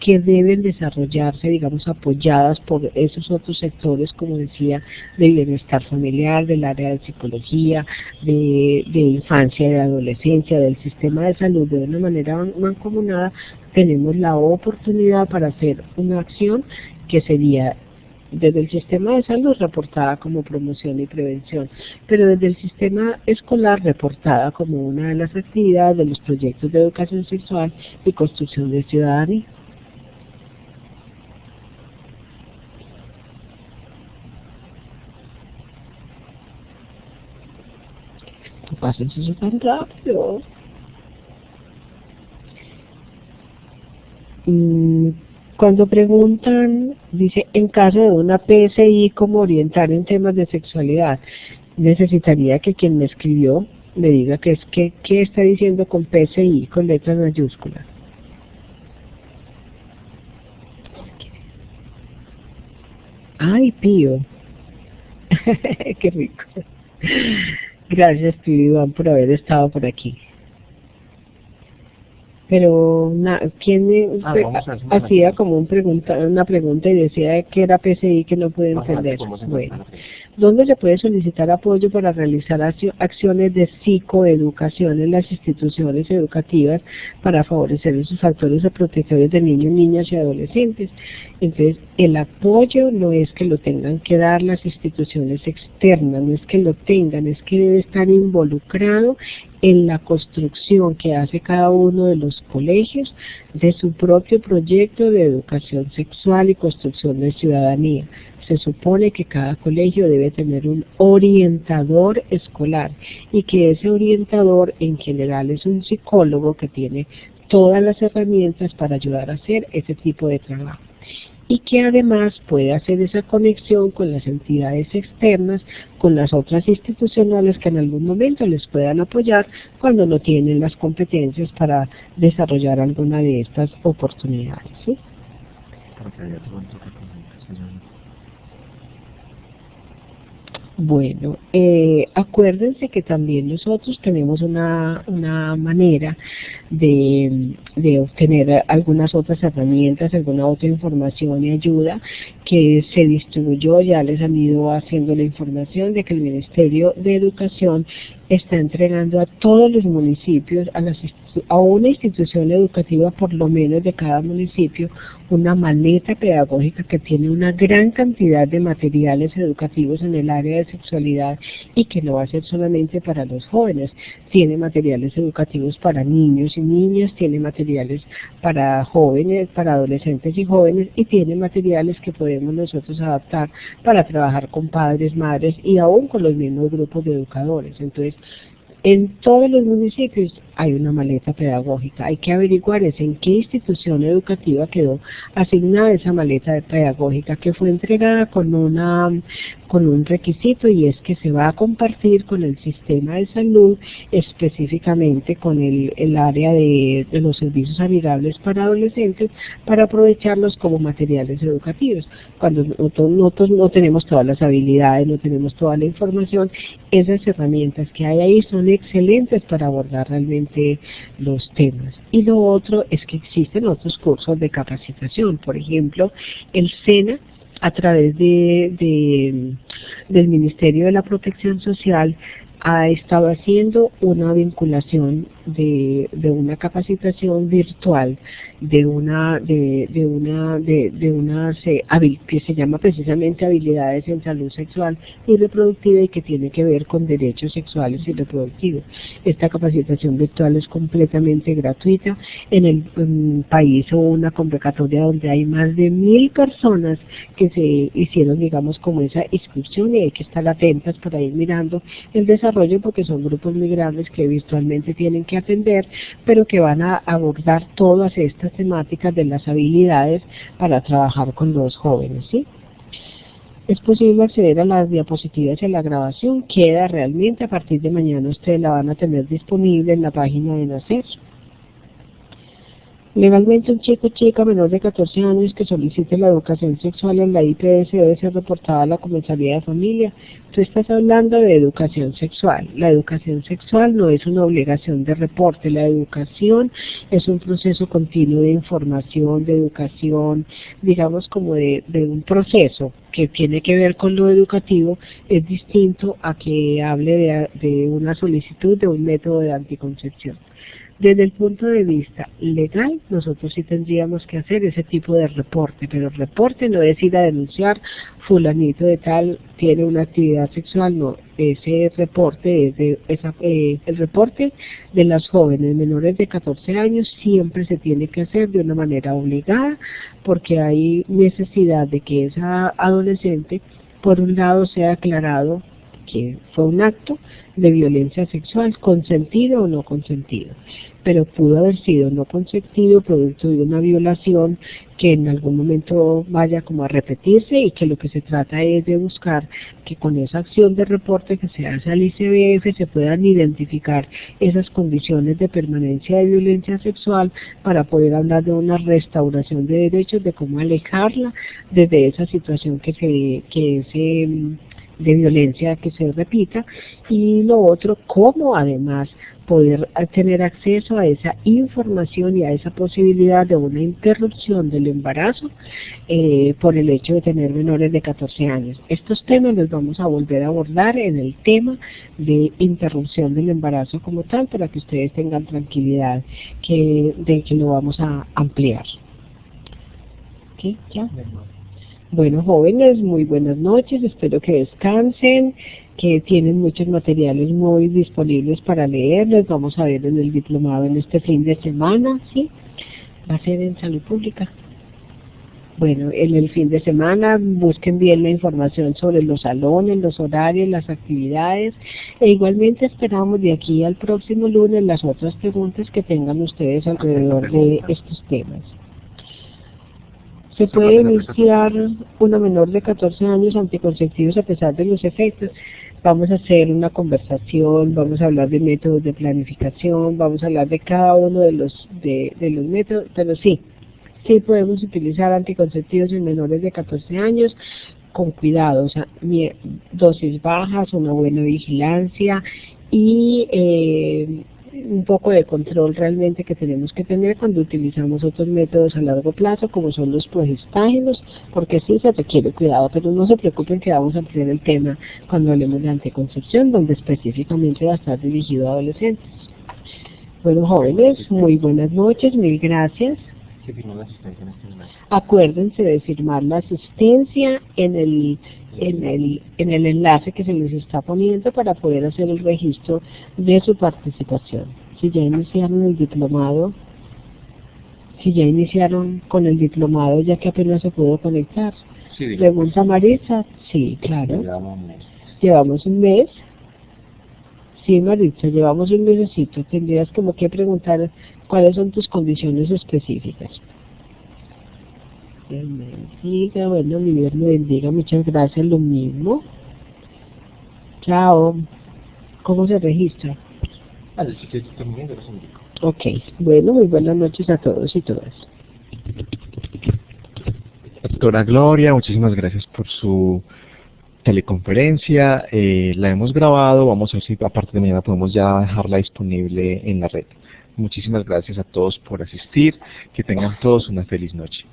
que deben desarrollarse, digamos, apoyadas por esos otros sectores, como decía, de bienestar familiar, del área de psicología, de infancia y de adolescencia, del sistema de salud, de una manera mancomunada, tenemos la oportunidad para hacer una acción que sería desde el sistema de salud reportada como promoción y prevención, pero desde el sistema escolar reportada como una de las actividades de los proyectos de educación sexual y construcción de ciudadanía. Pásense eso tan rápido. Cuando preguntan, dice, en caso de una PSI, ¿cómo orientar en temas de sexualidad? Necesitaría que quien me escribió me diga qué está diciendo con PSI, con letras mayúsculas. ¡Ay, Pío! ¡Qué rico! Gracias, Pío Iván, por haber estado por aquí. Pero, ¿quién hacía como una pregunta y decía que era PSI que no pude entender? Bueno, ¿dónde se puede solicitar apoyo para realizar acciones de psicoeducación en las instituciones educativas para favorecer esos factores protectores de niños, niñas y adolescentes? Entonces, el apoyo no es que lo tengan que dar las instituciones externas, no es que lo tengan, es que debe estar involucrado en la construcción que hace cada uno de los colegios de su propio proyecto de educación sexual y construcción de ciudadanía. Se supone que cada colegio debe tener un orientador escolar y que ese orientador en general es un psicólogo que tiene todas las herramientas para ayudar a hacer ese tipo de trabajo, y que además puede hacer esa conexión con las entidades externas, con las otras institucionales que en algún momento les puedan apoyar cuando no tienen las competencias para desarrollar alguna de estas oportunidades, ¿sí? Bueno, acuérdense que también nosotros tenemos una manera de obtener algunas otras herramientas, alguna otra información y ayuda que se distribuyó, ya les han ido haciendo la información de que el Ministerio de Educación está entregando a todos los municipios, a una institución educativa por lo menos de cada municipio, una maleta pedagógica que tiene una gran cantidad de materiales educativos en el área de sexualidad y que no va a ser solamente para los jóvenes. Tiene materiales educativos para niños y niñas, tiene materiales para jóvenes, para adolescentes y jóvenes, y tiene materiales que podemos nosotros adaptar para trabajar con padres, madres y aún con los mismos grupos de educadores. Entonces, en todos los municipios hay una maleta pedagógica. Hay que averiguar en qué institución educativa quedó asignada esa maleta pedagógica, que fue entregada con un requisito, y es que se va a compartir con el sistema de salud, específicamente con el área de los servicios amigables para adolescentes, para aprovecharlos como materiales educativos. Cuando nosotros no tenemos todas las habilidades, no tenemos toda la información, esas herramientas que hay ahí son excelentes para abordar realmente los temas. Y lo otro es que existen otros cursos de capacitación. Por ejemplo, el SENA, a través del Ministerio de la Protección Social, ha estado haciendo una vinculación de una capacitación virtual que se llama precisamente habilidades en salud sexual y reproductiva, y que tiene que ver con derechos sexuales y reproductivos. Esta capacitación virtual es completamente gratuita. En el país hubo una convocatoria donde hay más de 1000 personas que se hicieron, digamos, como esa inscripción, y hay que estar atentas para ir mirando el desarrollo, porque son grupos muy grandes que virtualmente tienen que atender, pero que van a abordar todas estas temáticas de las habilidades para trabajar con los jóvenes, ¿sí? Es posible acceder a las diapositivas y a la grabación. Queda realmente, a partir de mañana ustedes la van a tener disponible en la página de Nacer. Legalmente, un chico o chica menor de 14 años que solicite la educación sexual en la IPS debe ser reportada a la Comisaría de Familia. Tú estás hablando de educación sexual. La educación sexual no es una obligación de reporte. La educación es un proceso continuo de información, de educación, digamos como de un proceso que tiene que ver con lo educativo. Es distinto a que hable de una solicitud de un método de anticoncepción. Desde el punto de vista legal, nosotros sí tendríamos que hacer ese tipo de reporte, pero el reporte no es ir a denunciar fulanito de tal tiene una actividad sexual, no. Ese reporte es el reporte de las jóvenes menores de 14 años siempre se tiene que hacer de una manera obligada, porque hay necesidad de que esa adolescente, por un lado, sea aclarado que fue un acto de violencia sexual, consentido o no consentido, pero pudo haber sido no consentido, producto de una violación que en algún momento vaya como a repetirse, y que lo que se trata es de buscar que con esa acción de reporte que se hace al ICBF se puedan identificar esas condiciones de permanencia de violencia sexual, para poder hablar de una restauración de derechos, de cómo alejarla desde esa situación de violencia que se repita, y lo otro, cómo además poder tener acceso a esa información y a esa posibilidad de una interrupción del embarazo por el hecho de tener menores de 14 años. Estos temas los vamos a volver a abordar en el tema de interrupción del embarazo como tal, para que ustedes tengan tranquilidad de que lo vamos a ampliar. ¿Qué? ¿Ya? Bueno, jóvenes, muy buenas noches, espero que descansen, que tienen muchos materiales muy disponibles para leer. Les vamos a ver en el diplomado en este fin de semana, ¿sí? Va a ser en salud pública. Bueno, en el fin de semana busquen bien la información sobre los salones, los horarios, las actividades, e igualmente esperamos de aquí al próximo lunes las otras preguntas que tengan ustedes alrededor de estos temas. ¿Se puede iniciar una menor de 14 años anticonceptivos a pesar de los efectos? Vamos a hacer una conversación, vamos a hablar de métodos de planificación, vamos a hablar de cada uno de los métodos, pero sí podemos utilizar anticonceptivos en menores de 14 años con cuidado, o sea, dosis bajas, una buena vigilancia y un poco de control realmente que tenemos que tener cuando utilizamos otros métodos a largo plazo, como son los progestágenos, porque sí se requiere cuidado, pero no se preocupen que vamos a ampliar el tema cuando hablemos de anticoncepción, donde específicamente va a estar dirigido a adolescentes. Bueno, jóvenes, muy buenas noches, mil gracias. Acuérdense de firmar la asistencia en el enlace que se les está poniendo para poder hacer el registro de su participación. Si ya iniciaron el diplomado, si ya iniciaron con el diplomado, ya que apenas se pudo conectar. Sí, Pregunta Maritza, sí, claro. Llevamos un mes. Sí, Maritza, llevamos un mesecito. Tendrías como que preguntar cuáles son tus condiciones específicas. Dios me bendiga, bueno, mi Dios me bendiga, muchas gracias, lo mismo. Chao. ¿Cómo se registra? Ok, bueno, muy buenas noches a todos y todas. Doctora Gloria, muchísimas gracias por su teleconferencia. La hemos grabado, vamos a ver si a partir de mañana podemos ya dejarla disponible en la red. Muchísimas gracias a todos por asistir, que tengan todos una feliz noche.